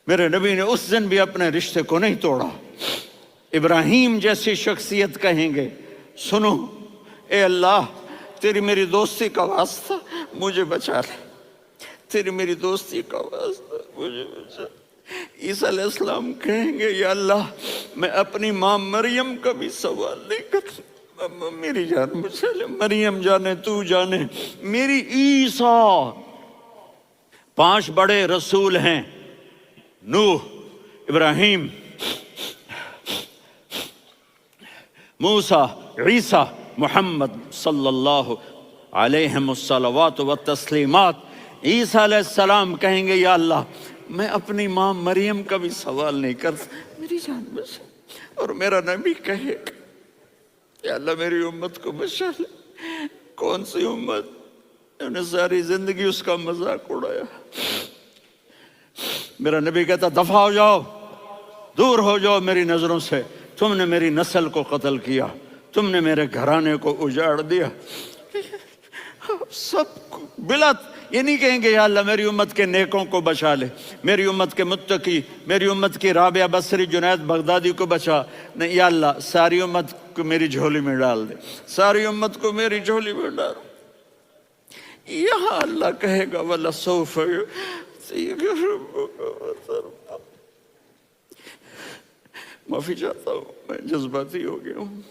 Speaker 1: میرے نبی نے اس دن بھی اپنے رشتے کو نہیں توڑا. ابراہیم جیسی شخصیت کہیں گے سنو اے اللہ تیری میری دوستی کا واسطہ مجھے بچا لے، تیری میری دوستی کا واسطہ مجھے بچا. عیسیٰ علیہ السلام کہیں گے یا اللہ میں اپنی ماں مریم کا بھی سوال نہیں کرتا، میری جان بچا لے. مریم جانے تو جانے، میری عیسیٰ 5 بڑے رسول ہیں، نوح، ابراہیم، موسیٰ، عیسیٰ، محمد صلی اللہ علیہ الصلوات والتسلیمات۔ عیسیٰ علیہ السلام کہیں گے یا اللہ میں اپنی ماں مریم کا بھی سوال نہیں کرتا، میری جان بچا۔ اور میرا نبی کہے یا اللہ میری امت کو بچا لے۔ کون سی امت؟ انہوں نے ساری زندگی اس کا مذاق اڑایا۔ میرا نبی کہتا دفع ہو جاؤ، دور ہو جاؤ میری نظروں سے، تم نے میری نسل کو قتل کیا، تم نے میرے گھرانے کو اجاڑ دیا۔ سب بلا یہ نہیں کہیں گے یا اللہ میری امت کے نیکوں کو بچا لے، میری امت کے متقی، میری امت کی رابعہ بصری، جنید بغدادی کو بچا، نہیں یا اللہ ساری امت کو میری جھولی میں ڈال دے، ساری امت کو میری جھولی میں ڈال۔ یہاں اللہ کہے گا وَلَسَوْفَ يُعْطِيكَ رَبُّكَ فَتَرْضَىٰ۔ معافی چاہتا ہوں، میں جذباتی ہو گیا ہوں۔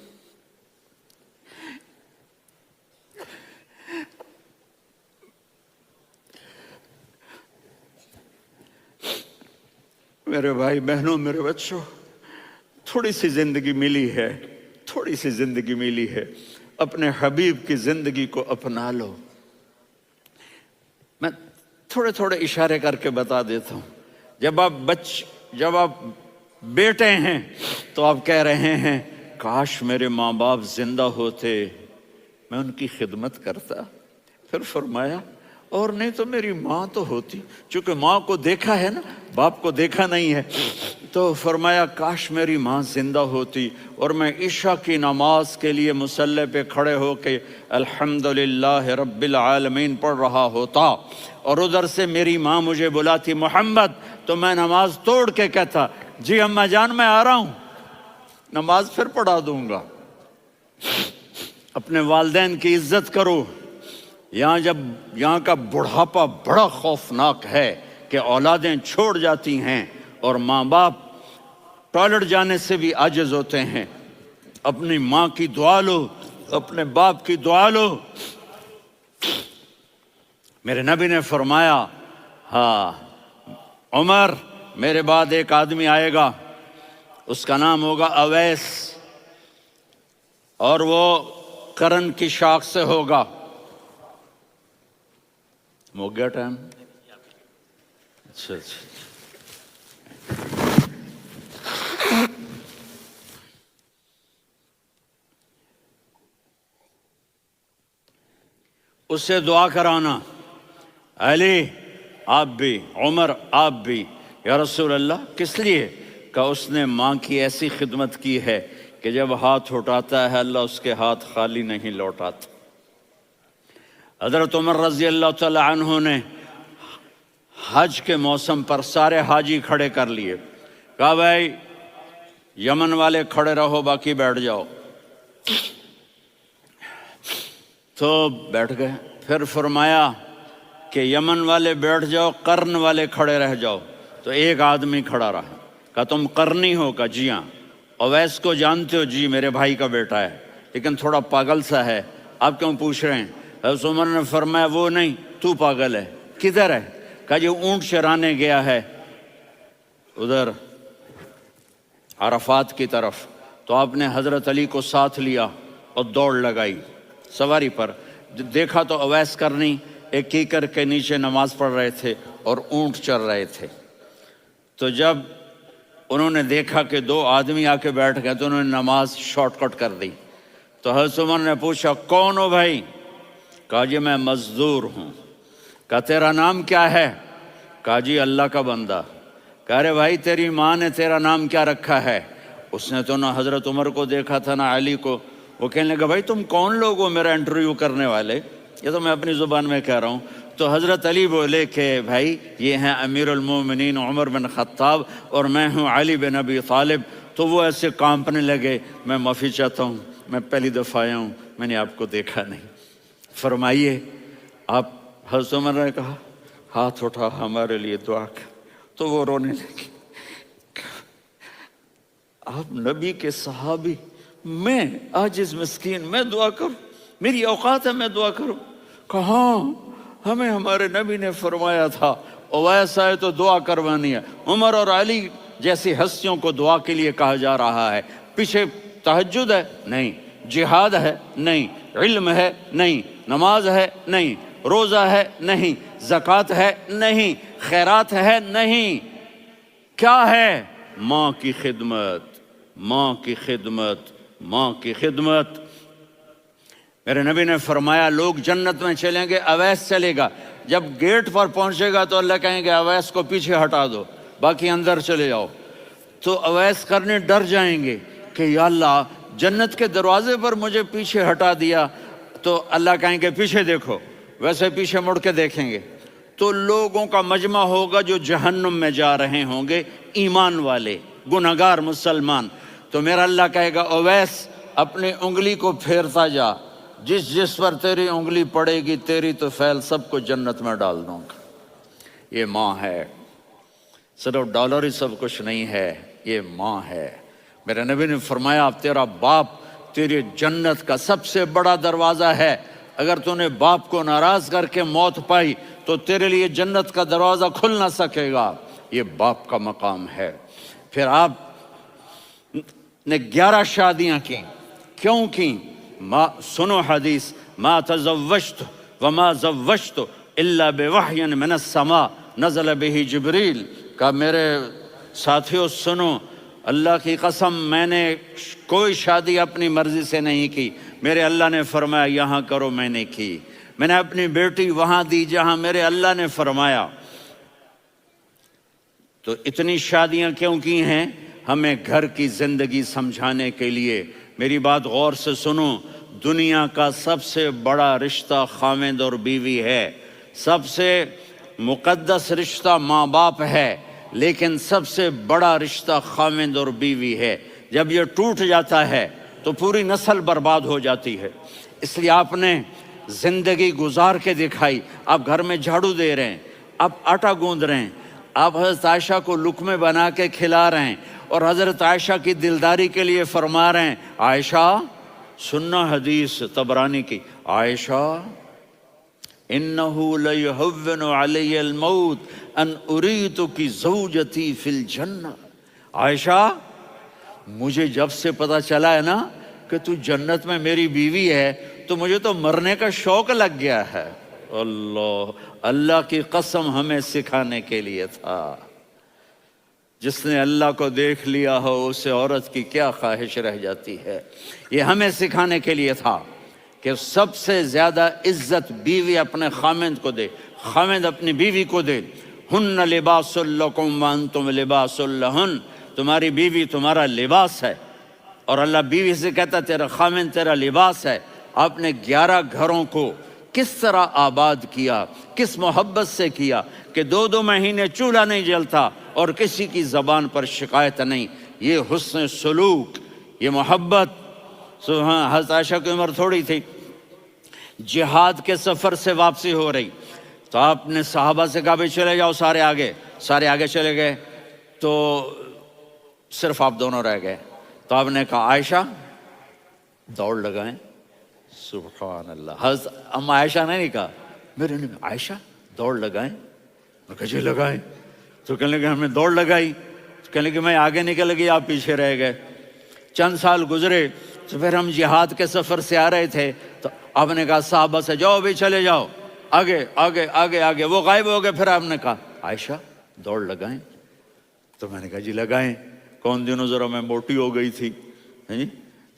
Speaker 1: میرے بھائی بہنوں، میرے بچوں، تھوڑی سی زندگی ملی ہے، تھوڑی سی زندگی ملی ہے، اپنے حبیب کی زندگی کو اپنا لو۔ میں تھوڑے تھوڑے اشارے کر کے بتا دیتا ہوں۔ جب آپ بیٹے ہیں تو آپ کہہ رہے ہیں کاش میرے ماں باپ زندہ ہوتے، میں ان کی خدمت کرتا۔ پھر فرمایا اور نہیں تو میری ماں تو ہوتی، چونکہ ماں کو دیکھا ہے نا، باپ کو دیکھا نہیں ہے، تو فرمایا کاش میری ماں زندہ ہوتی اور میں عشاء کی نماز کے لیے مصلی پہ کھڑے ہو کے الحمدللہ رب العالمین پڑھ رہا ہوتا، اور ادھر سے میری ماں مجھے بلاتی محمد، تو میں نماز توڑ کے کہتا جی اماں جان میں آ رہا ہوں، نماز پھر پڑھا دوں گا۔ اپنے والدین کی عزت کرو۔ یہاں کا بڑھاپا بڑا خوفناک ہے کہ اولادیں چھوڑ جاتی ہیں اور ماں باپ ٹوائلٹ جانے سے بھی عاجز ہوتے ہیں۔ اپنی ماں کی دعا لو، اپنے باپ کی دعا لو۔ میرے نبی نے فرمایا ہاں عمر میرے بعد ایک آدمی آئے گا، اس کا نام ہوگا اویس، اور وہ قرن کی شاخ سے ہوگا۔ ہو گیا ٹائم؟ اچھا اس سے دعا کرانا، علی آپ بھی، عمر آپ بھی، یا رسول اللہ کس لیے؟ کہ اس نے ماں کی ایسی خدمت کی ہے کہ جب ہاتھ اٹھاتا ہے اللہ اس کے ہاتھ خالی نہیں لوٹاتا۔ حضرت عمر رضی اللہ تعالی عنہ نے حج کے موسم پر سارے حاجی کھڑے کر لیے، کہا بھائی یمن والے کھڑے رہو باقی بیٹھ جاؤ، تو بیٹھ گئے۔ پھر فرمایا کہ یمن والے بیٹھ جاؤ، قرن والے کھڑے رہ جاؤ، تو ایک آدمی کھڑا رہا، کہا تم قرنی ہو؟ کہا جی ہاں۔ اویس کو جانتے ہو؟ جی میرے بھائی کا بیٹا ہے لیکن تھوڑا پاگل سا ہے، آپ کیوں پوچھ رہے ہیں؟ حضرت عمر نے فرمایا وہ نہیں، تو پاگل ہے۔ کدھر ہے؟ کہا جی اونٹ چرانے گیا ہے ادھر عرفات کی طرف۔ تو آپ نے حضرت علی کو ساتھ لیا اور دوڑ لگائی سواری پر، دیکھا تو اویس کرنی ایک کیکر کے نیچے نماز پڑھ رہے تھے اور اونٹ چر رہے تھے۔ تو جب انہوں نے دیکھا کہ 2 آدمی آ کے بیٹھ گئے تو انہوں نے نماز شارٹ کٹ کر دی۔ تو حضرت عمر نے پوچھا کون ہو بھائی؟ کہا جی میں مزدور ہوں۔ کہا تیرا نام کیا ہے؟ کہا جی اللہ کا بندہ۔ کہا ارے بھائی تیری ماں نے تیرا نام کیا رکھا ہے؟ اس نے تو نہ حضرت عمر کو دیکھا تھا نہ علی کو۔ وہ کہنے لگا بھائی تم کون لوگ ہو میرا انٹرویو کرنے والے؟ یہ تو میں اپنی زبان میں کہہ رہا ہوں۔ تو حضرت علی بولے کہ بھائی یہ ہیں امیر المومنین عمر بن خطاب اور میں ہوں علی بن ابی طالب۔ تو وہ ایسے کانپنے لگے، میں معافی چاہتا ہوں، میں پہلی دفعہ آیا ہوں، میں نے آپ کو دیکھا نہیں، فرمائیے آپ۔ حضرت عمر نے کہا ہاتھ اٹھا ہمارے لیے دعا کر۔ تو وہ رونے لگے، آپ نبی کے صحابی، میں عاجز مسکین میں دعا کروں؟ میری اوقات ہے میں دعا کروں؟ کہا ہاں ہمیں ہمارے نبی نے فرمایا تھا اویس آئے تو دعا کروانی ہے۔ عمر اور علی جیسی ہستیوں کو دعا کے لیے کہا جا رہا ہے۔ پیچھے تہجد ہے؟ نہیں۔ جہاد ہے؟ نہیں۔ علم ہے؟ نہیں۔ نماز ہے؟ نہیں۔ روزہ ہے؟ نہیں۔ زکوٰۃ ہے؟ نہیں۔ خیرات ہے؟ نہیں۔ کیا ہے؟ ماں کی خدمت، ماں کی خدمت، ماں کی خدمت۔ میرے نبی نے فرمایا لوگ جنت میں چلیں گے، اویس چلے گا، جب گیٹ پر پہنچے گا تو اللہ کہیں گے اویس کو پیچھے ہٹا دو، باقی اندر چلے جاؤ۔ تو اویس کرنے ڈر جائیں گے کہ یا اللہ جنت کے دروازے پر مجھے پیچھے ہٹا دیا، تو اللہ کہیں گے پیچھے دیکھو، ویسے پیچھے مڑ کے دیکھیں گے تو لوگوں کا مجمع ہوگا جو جہنم میں جا رہے ہوں گے، ایمان والے، گنہگار مسلمان۔ تو میرا اللہ کہے گا اویس اپنی انگلی کو پھیرتا جا، جس جس پر تیری انگلی پڑے گی تیری تو فیل سب کو جنت میں ڈال دوں گا۔ یہ ماں ہے، صرف ڈالر ہی سب کچھ نہیں ہے، یہ ماں ہے۔ میرے نبی نے فرمایا تیرا باپ تیری جنت کا سب سے بڑا دروازہ ہے، اگر تو نے باپ کو ناراض کر کے موت پائی تو تیرے لیے جنت کا دروازہ کھل نہ سکے گا۔ یہ باپ کا مقام ہے۔ پھر آپ نے 11 شادیاں کی، کیوں کی؟ سنو حدیث، ما تزوجت وما زوجت الا بوحی من السماء نزل به جبریل۔ کہا میرے ساتھیوں سنو، اللہ کی قسم میں نے کوئی شادی اپنی مرضی سے نہیں کی، میرے اللہ نے فرمایا یہاں کرو، میں نے کی۔ میں نے اپنی بیٹی وہاں دی جہاں میرے اللہ نے فرمایا۔ تو اتنی شادیاں کیوں کی ہیں؟ ہمیں گھر کی زندگی سمجھانے کے لیے۔ میری بات غور سے سنو، دنیا کا سب سے بڑا رشتہ خاوند اور بیوی ہے، سب سے مقدس رشتہ ماں باپ ہے، لیکن سب سے بڑا رشتہ خاوند اور بیوی ہے۔ جب یہ ٹوٹ جاتا ہے تو پوری نسل برباد ہو جاتی ہے۔ اس لیے آپ نے زندگی گزار کے دکھائی۔ آپ گھر میں جھاڑو دے رہے ہیں، آپ آٹا گوندھ رہے ہیں، آپ حضرت عائشہ کو لقمے بنا کے کھلا رہے ہیں، اور حضرت عائشہ کی دلداری کے لیے فرما رہے ہیں عائشہ سننا حدیث طبرانی کی، عائشہ انہو لیہون علی الموت ان اریتک زوجتی فی الجنہ۔ عائشہ مجھے جب سے پتا چلا ہے نا کہ تو جنت میں میری بیوی ہے تو مجھے تو مرنے کا شوق لگ گیا ہے۔ اللہ کی قسم ہمیں سکھانے کے لیے تھا۔ جس نے اللہ کو دیکھ لیا ہو اسے عورت کی کیا خواہش رہ جاتی ہے۔ یہ ہمیں سکھانے کے لیے تھا کہ سب سے زیادہ عزت بیوی اپنے خاوند کو دے، خاوند اپنی بیوی کو دے۔ ہن لباس لکم وانتم لباس لہن، تمہاری بیوی تمہارا لباس ہے، اور اللہ بیوی سے کہتا تیرا خاوند تیرا لباس ہے۔ آپ نے 11 گھروں کو کس طرح آباد کیا، کس محبت سے کیا کہ 2 مہینے چولہا نہیں جلتا اور کسی کی زبان پر شکایت نہیں۔ یہ حسن سلوک، یہ محبت۔ حضرت عائشہ کی عمر تھوڑی تھی، جہاد کے سفر سے واپسی ہو رہی، تو آپ نے صحابہ سے کہا بھی چلے جاؤ سارے آگے چلے گئے، تو صرف آپ دونوں رہ گئے۔ تو آپ نے کہا عائشہ دوڑ لگائیں۔ سبحان اللہ، حضرت اما عائشہ نے نہیں کہا، میرے نے عائشہ دوڑ لگائیں، میں کہا جی لگائیں۔ تو کہنے لگے ہم نے دوڑ لگائی، تو کہنے لگے میں آگے نکل گئی آپ پیچھے رہ گئے۔ چند سال گزرے تو پھر ہم جہاد کے سفر سے آ رہے تھے، تو آپ نے کہا صحابہ سے جاؤ بھی چلے جاؤ آگے آگے آگے آگے، وہ غائب ہو گئے۔ پھر آپ نے کہا عائشہ دوڑ لگائیں، تو میں نے کہا جی لگائیں۔ کون دنوں ذرا میں موٹی ہو گئی تھی،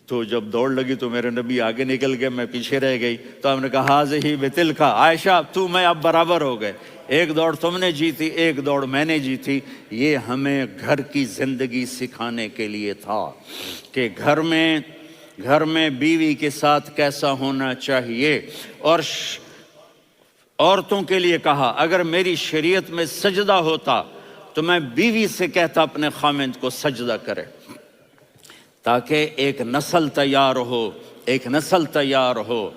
Speaker 1: تو جب دوڑ لگی تو میرے نبی آگے نکل گئے، میں پیچھے رہ گئی۔ تو ہم نے کہا ہاذہ بتلک، عائشہ تو میں اب برابر ہو گئے، ایک دوڑ تم نے جیتی ایک دوڑ میں نے جیتی۔ یہ ہمیں گھر کی زندگی سکھانے کے لیے تھا کہ گھر میں بیوی کے ساتھ کیسا ہونا چاہیے۔ اور عورتوں کے لیے کہا اگر میری شریعت میں سجدہ ہوتا تو میں بیوی سے کہتا اپنے خاوند کو سجدہ کرے، تاکہ ایک نسل تیار ہو،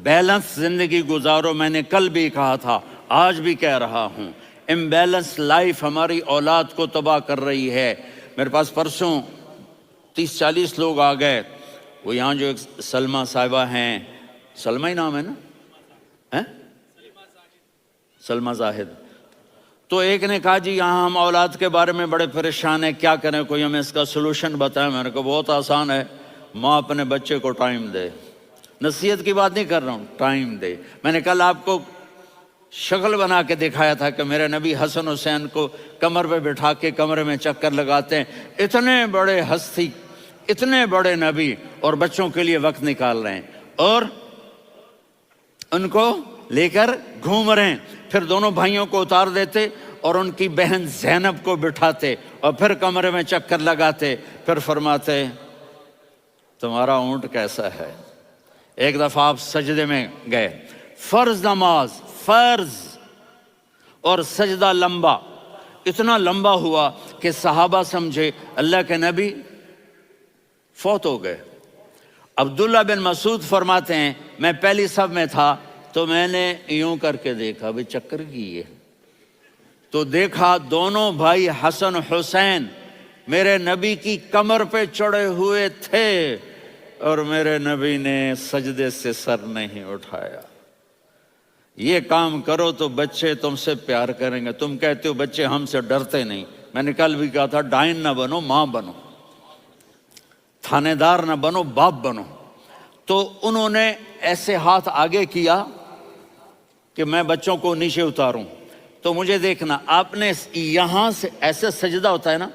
Speaker 1: بیلنس زندگی گزارو۔ میں نے کل بھی کہا تھا، آج بھی کہہ رہا ہوں، امبیلنس لائف ہماری اولاد کو تباہ کر رہی ہے۔ میرے پاس پرسوں 30-40 لوگ آ گئے، وہ یہاں جو ایک سلمہ صاحبہ ہیں، سلمہ ہی نام ہے نا، سلمہ زاہد. تو ایک نے کہا جی یہاں ہم اولاد کے بارے میں بڑے پریشان ہیں، کیا کریں، کوئی ہمیں اس کا سلوشن بتائیں. میں نے کہا بہت آسان ہے، ماں اپنے بچے کو ٹائم دے. نصیحت کی بات نہیں کر رہا ہوں، ٹائم دے. میں نے کل آپ کو شکل بنا کے دکھایا تھا کہ میرے نبی حسن حسین کو کمر پہ بٹھا کے کمرے میں چکر لگاتے ہیں. اتنے بڑے ہستی، اتنے بڑے نبی، اور بچوں کے لیے وقت نکال رہے ہیں اور ان کو لے کر گھوم رہے ہیں. پھر دونوں بھائیوں کو اتار دیتے اور ان کی بہن زینب کو بٹھاتے اور پھر کمرے میں چکر لگاتے. پھر فرماتے تمہارا اونٹ کیسا ہے. ایک دفعہ آپ سجدے میں گئے، فرض نماز، فرض، اور سجدہ لمبا، اتنا لمبا ہوا کہ صحابہ سمجھے اللہ کے نبی فوت ہو گئے. عبداللہ بن مسعود فرماتے ہیں میں پہلی صف میں تھا تو میں نے یوں کر کے دیکھا، بھئی چکر کی ہے، تو دیکھا دونوں بھائی حسن حسین میرے نبی کی کمر پہ چڑھے ہوئے تھے اور میرے نبی نے سجدے سے سر نہیں اٹھایا. یہ کام کرو تو بچے تم سے پیار کریں گے. تم کہتے ہو بچے ہم سے ڈرتے نہیں. میں نے کل بھی کہا تھا ڈائن نہ بنو، ماں بنو، تھانے دار نہ بنو، باپ بنو. تو انہوں نے ایسے ہاتھ آگے کیا کہ میں بچوں کو نیچے اتاروں. تو مجھے دیکھنا، آپ نے یہاں سے ایسے سجدہ ہوتا ہے نا،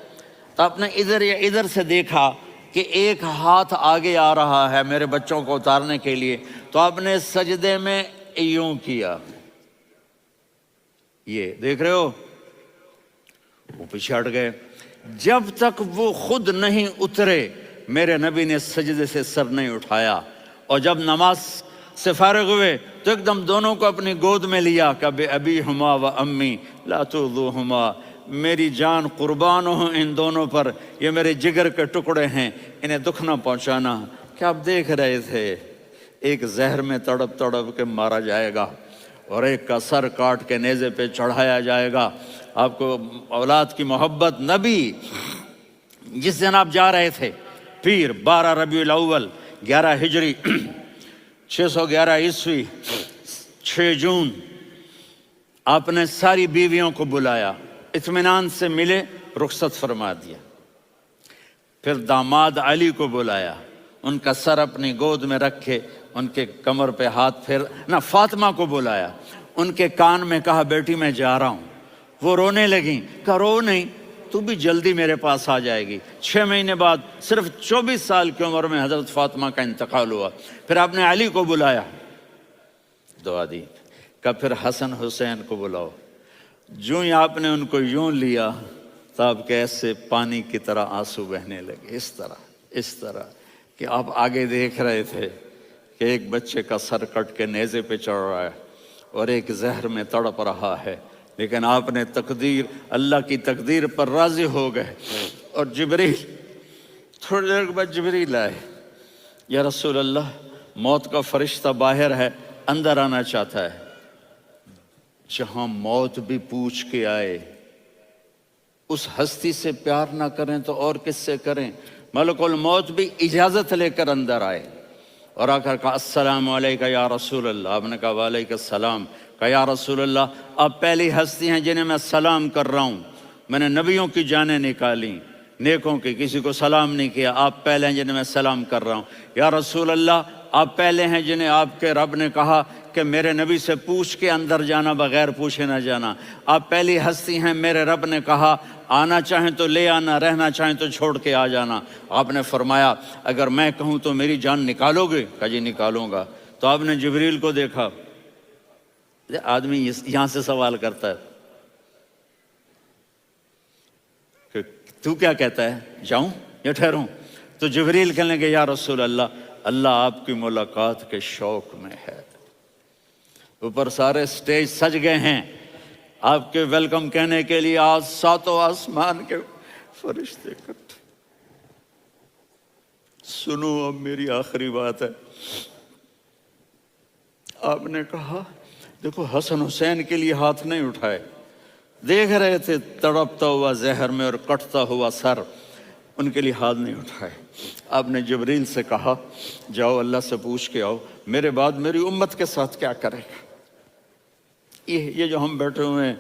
Speaker 1: تو آپ نے ادھر یا ادھر سے دیکھا کہ ایک ہاتھ آگے آ رہا ہے میرے بچوں کو اتارنے کے لیے، تو آپ نے سجدے میں یوں کیا. یہ دیکھ رہے ہو، وہ پیچھے ہٹ گئے. جب تک وہ خود نہیں اترے میرے نبی نے سجدے سے سر نہیں اٹھایا. اور جب نماز سے فارغ ہوئے تو ایک دم دونوں کو اپنی گود میں لیا کہ بے ابی ہما و امی لا تؤذوہما، میری جان قربان ہو ان دونوں پر، یہ میرے جگر کے ٹکڑے ہیں، انہیں دکھ نہ پہنچانا. کیا آپ دیکھ رہے تھے ایک زہر میں تڑپ تڑپ کے مارا جائے گا اور ایک کا سر کاٹ کے نیزے پہ چڑھایا جائے گا. آپ کو اولاد کی محبت. نبی جس دن آپ جا رہے تھے پیر 12 ربیع الاول 11 ہجری 611 عیسوی 6 جون، آپ نے ساری بیویوں کو بلایا، اطمینان سے ملے، رخصت فرما دیا. پھر داماد علی کو بلایا، ان کا سر اپنی گود میں رکھے، ان کے کمر پہ ہاتھ پھیر نہ. فاطمہ کو بلایا، ان کے کان میں کہا بیٹی میں جا رہا ہوں. وہ رونے لگیں، کہا رو نہیں، تو بھی جلدی میرے پاس آ جائے گی. 6 مہینے بعد صرف 24 سال کی عمر میں حضرت فاطمہ کا انتقال ہوا. پھر آپ نے علی کو بلایا، دعا دی. کہ پھر حسن حسین کو بلاؤ. جو ہی آپ نے ان کو یوں لیا تو آپ کے ایسے پانی کی طرح آنسو بہنے لگے. اس طرح کہ آپ آگے دیکھ رہے تھے کہ ایک بچے کا سر کٹ کے نیزے پہ چڑھ رہا ہے اور ایک زہر میں تڑپ رہا ہے، لیکن آپ نے تقدیر، اللہ کی تقدیر پر راضی ہو گئے. اور جبریل تھوڑی دیر کے بعد جبریل آئے، یا رسول اللہ موت کا فرشتہ باہر ہے، اندر آنا چاہتا ہے. جہاں موت بھی پوچھ کے آئے، اس ہستی سے پیار نہ کریں تو اور کس سے کریں. ملک الموت بھی اجازت لے کر اندر آئے اور آ کر کہا السلام علیکہ یا رسول اللہ. آپ نے کہا وعلیکم السلام. کہا یا رسول اللہ آپ پہلی ہستی ہیں جنہیں میں سلام کر رہا ہوں. میں نے نبیوں کی جانیں نکالی، نیکوں کی، کسی کو سلام نہیں کیا. آپ پہلے ہیں جنہیں میں سلام کر رہا ہوں. یا رسول اللہ آپ پہلے ہیں جنہیں آپ کے رب نے کہا کہ میرے نبی سے پوچھ کے اندر جانا، بغیر پوچھے نہ جانا. آپ پہلی ہستی ہیں، میرے رب نے کہا آنا چاہیں تو لے آنا، رہنا چاہیں تو چھوڑ کے آ جانا. آپ نے فرمایا اگر میں کہوں تو میری جان نکالو گے؟ کہا جی نکالوں گا. تو آپ نے جبریل کو دیکھا. آدمی یہاں سے سوال کرتا ہے کہ تو کیا کہتا ہے، جاؤں یا ٹھہروں؟ تو جبریل کہنے لگے یا رسول اللہ اللہ آپ کی ملاقات کے شوق میں ہے. اوپر سارے سٹیج سج گئے ہیں آپ کے ویلکم کہنے کے لیے. آج 7 آسمان کے فرشتے اکٹھے. سنو اب میری آخری بات ہے. آپ نے کہا دیکھو حسن حسین کے لیے ہاتھ نہیں اٹھائے، دیکھ رہے تھے تڑپتا ہوا زہر میں اور کٹتا ہوا سر، ان کے لیے ہاتھ نہیں اٹھائے. آپ نے جبریل سے کہا جاؤ اللہ سے پوچھ کے آؤ میرے بعد میری امت کے ساتھ کیا کرے گا. یہ جو ہم بیٹھے ہوئے ہیں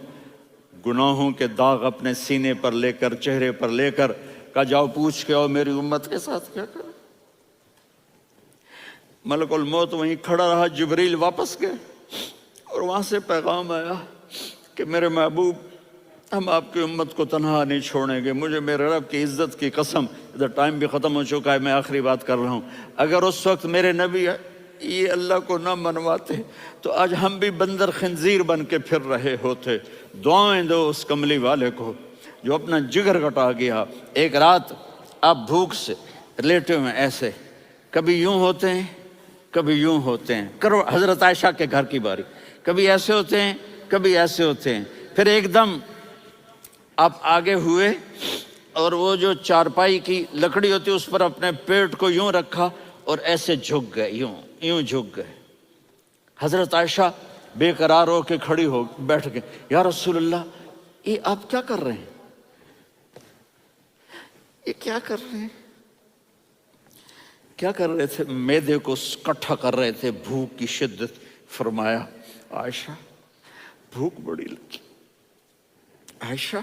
Speaker 1: گناہوں کے داغ اپنے سینے پر لے کر چہرے پر لے کر، کہا جاؤ پوچھ کے آؤ میری امت کے ساتھ کیا کریں۔ ملک الموت وہیں کھڑا رہا، جبریل واپس گئے اور وہاں سے پیغام آیا کہ میرے محبوب ہم آپ کی امت کو تنہا نہیں چھوڑیں گے، مجھے میرے رب کی عزت کی قسم، ادھر ٹائم بھی ختم ہو چکا ہے، میں آخری بات کر رہا ہوں، اگر اس وقت میرے نبی یہ اللہ کو نہ منواتے تو آج ہم بھی بندر خنزیر بن کے پھر رہے ہوتے۔ دعائیں دو اس کملی والے کو جو اپنا جگر کٹا گیا۔ ایک رات آپ بھوک سے لیٹے ہوئے ایسے، کبھی یوں ہوتے ہیں کبھی یوں ہوتے ہیں، کرو حضرت عائشہ کے گھر کی باری، کبھی ایسے ہوتے ہیں کبھی ایسے ہوتے ہیں، پھر ایک دم آپ آگے ہوئے اور وہ جو چارپائی کی لکڑی ہوتی اس پر اپنے پیٹ کو یوں رکھا اور ایسے جھک گئے، یوں جھک گئے۔ حضرت عائشہ بے قرار ہو کے کھڑی ہو بیٹھ گئے، یا رسول اللہ یہ آپ کیا کر رہے ہیں، یہ کیا کر رہے ہیں؟ کیا کر رہے تھے؟ معدے کو کٹھا کر رہے تھے، بھوک کی شدت۔ فرمایا عائشہ بھوک بڑی لگی، عائشہ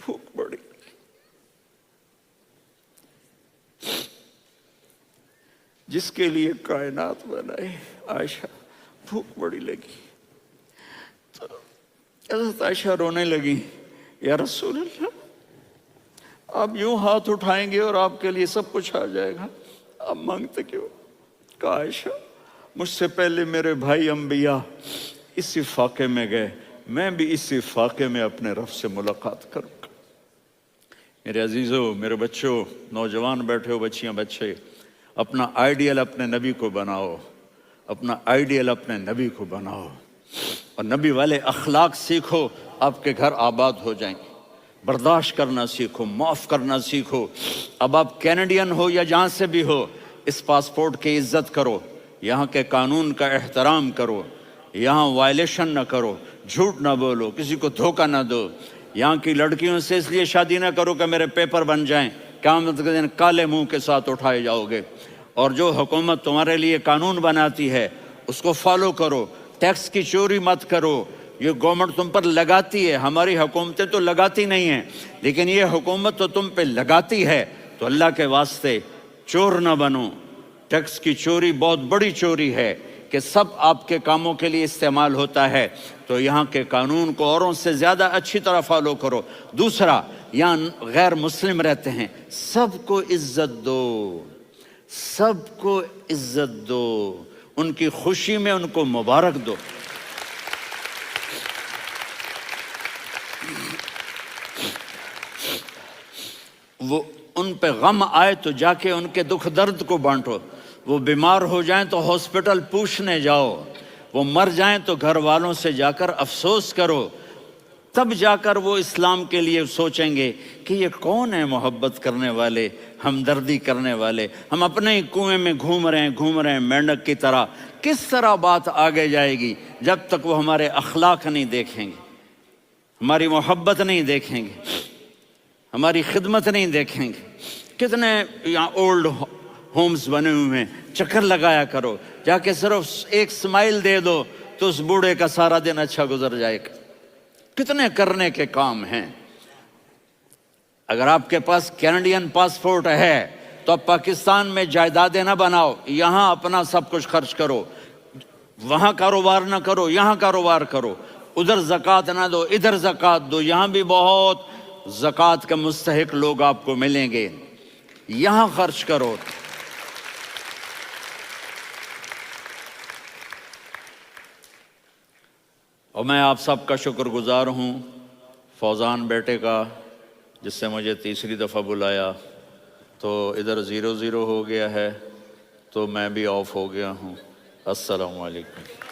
Speaker 1: بھوک بڑی لگی، جس کے لیے کائنات بنائے عائشہ بھوک بڑی لگی۔ تو حضرت عائشہ رونے لگی، یا رسول اللہ آپ یوں ہاتھ اٹھائیں گے اور آپ کے لیے سب کچھ آ جائے گا، آپ مانگتے کیوں؟ کہا عائشہ مجھ سے پہلے میرے بھائی انبیاء اسی فاقے میں گئے، میں بھی اسی فاقے میں اپنے رب سے ملاقات کروں گا۔ میرے عزیزوں، میرے بچوں، نوجوان بیٹھے ہو، بچیاں بچے، اپنا آئیڈیل اپنے نبی کو بناؤ، اپنا آئیڈیل اپنے نبی کو بناؤ اور نبی والے اخلاق سیکھو، آپ کے گھر آباد ہو جائیں گے۔ برداشت کرنا سیکھو، معاف کرنا سیکھو۔ اب آپ کینیڈین ہو یا جہاں سے بھی ہو، اس پاسپورٹ کی عزت کرو، یہاں کے قانون کا احترام کرو، یہاں وائلیشن نہ کرو، جھوٹ نہ بولو، کسی کو دھوکہ نہ دو۔ یہاں کی لڑکیوں سے اس لیے شادی نہ کرو کہ میرے پیپر بن جائیں، قیامت کے دن کالے منہ کے ساتھ اٹھائے جاؤ گے۔ اور جو حکومت تمہارے لیے قانون بناتی ہے اس کو فالو کرو، ٹیکس کی چوری مت کرو۔ یہ گورنمنٹ تم پر لگاتی ہے، ہماری حکومتیں تو لگاتی نہیں ہیں، لیکن یہ حکومت تو تم پہ لگاتی ہے، تو اللہ کے واسطے چور نہ بنو۔ ٹیکس کی چوری بہت بڑی چوری ہے کہ سب آپ کے کاموں کے لیے استعمال ہوتا ہے، تو یہاں کے قانون کو اوروں سے زیادہ اچھی طرح فالو کرو۔ دوسرا، یہاں غیر مسلم رہتے ہیں، سب کو عزت دو، سب کو عزت دو، ان کی خوشی میں ان کو مبارک دو۔ وہ ان پہ غم آئے تو جا کے ان کے دکھ درد کو بانٹو، وہ بیمار ہو جائیں تو ہاسپٹل پوچھنے جاؤ، وہ مر جائیں تو گھر والوں سے جا کر افسوس کرو، تب جا کر وہ اسلام کے لیے سوچیں گے کہ یہ کون ہے محبت کرنے والے، ہمدردی کرنے والے۔ ہم اپنے ہی کنویں میں گھوم رہے ہیں مینڈک کی طرح۔ کس طرح بات آگے جائے گی جب تک وہ ہمارے اخلاق نہیں دیکھیں گے، ہماری محبت نہیں دیکھیں گے، ہماری خدمت نہیں دیکھیں گے۔ کتنے یہاں اولڈ ہومز بنے ہوئے ہیں، چکر لگایا کرو، جا کے صرف ایک سمائل دے دو تو اس بوڑھے کا سارا دن اچھا گزر جائے گا۔ کتنے کرنے کے کام ہیں۔ اگر آپ کے پاس کینیڈین پاسپورٹ ہے تو اب پاکستان میں جائیدادیں نہ بناؤ، یہاں اپنا سب کچھ خرچ کرو، وہاں کاروبار نہ کرو، یہاں کاروبار کرو، ادھر زکوٰۃ نہ دو، ادھر زکوٰۃ دو، یہاں بھی بہت زکوٰۃ کے مستحق لوگ آپ کو ملیں گے، یہاں خرچ کرو۔ اور میں آپ سب کا شکر گزار ہوں، فوزان بیٹے کا، جس سے مجھے تیسری دفعہ بلایا، تو ادھر 0-0 ہو گیا ہے تو میں بھی آف ہو گیا ہوں۔ السلام علیکم۔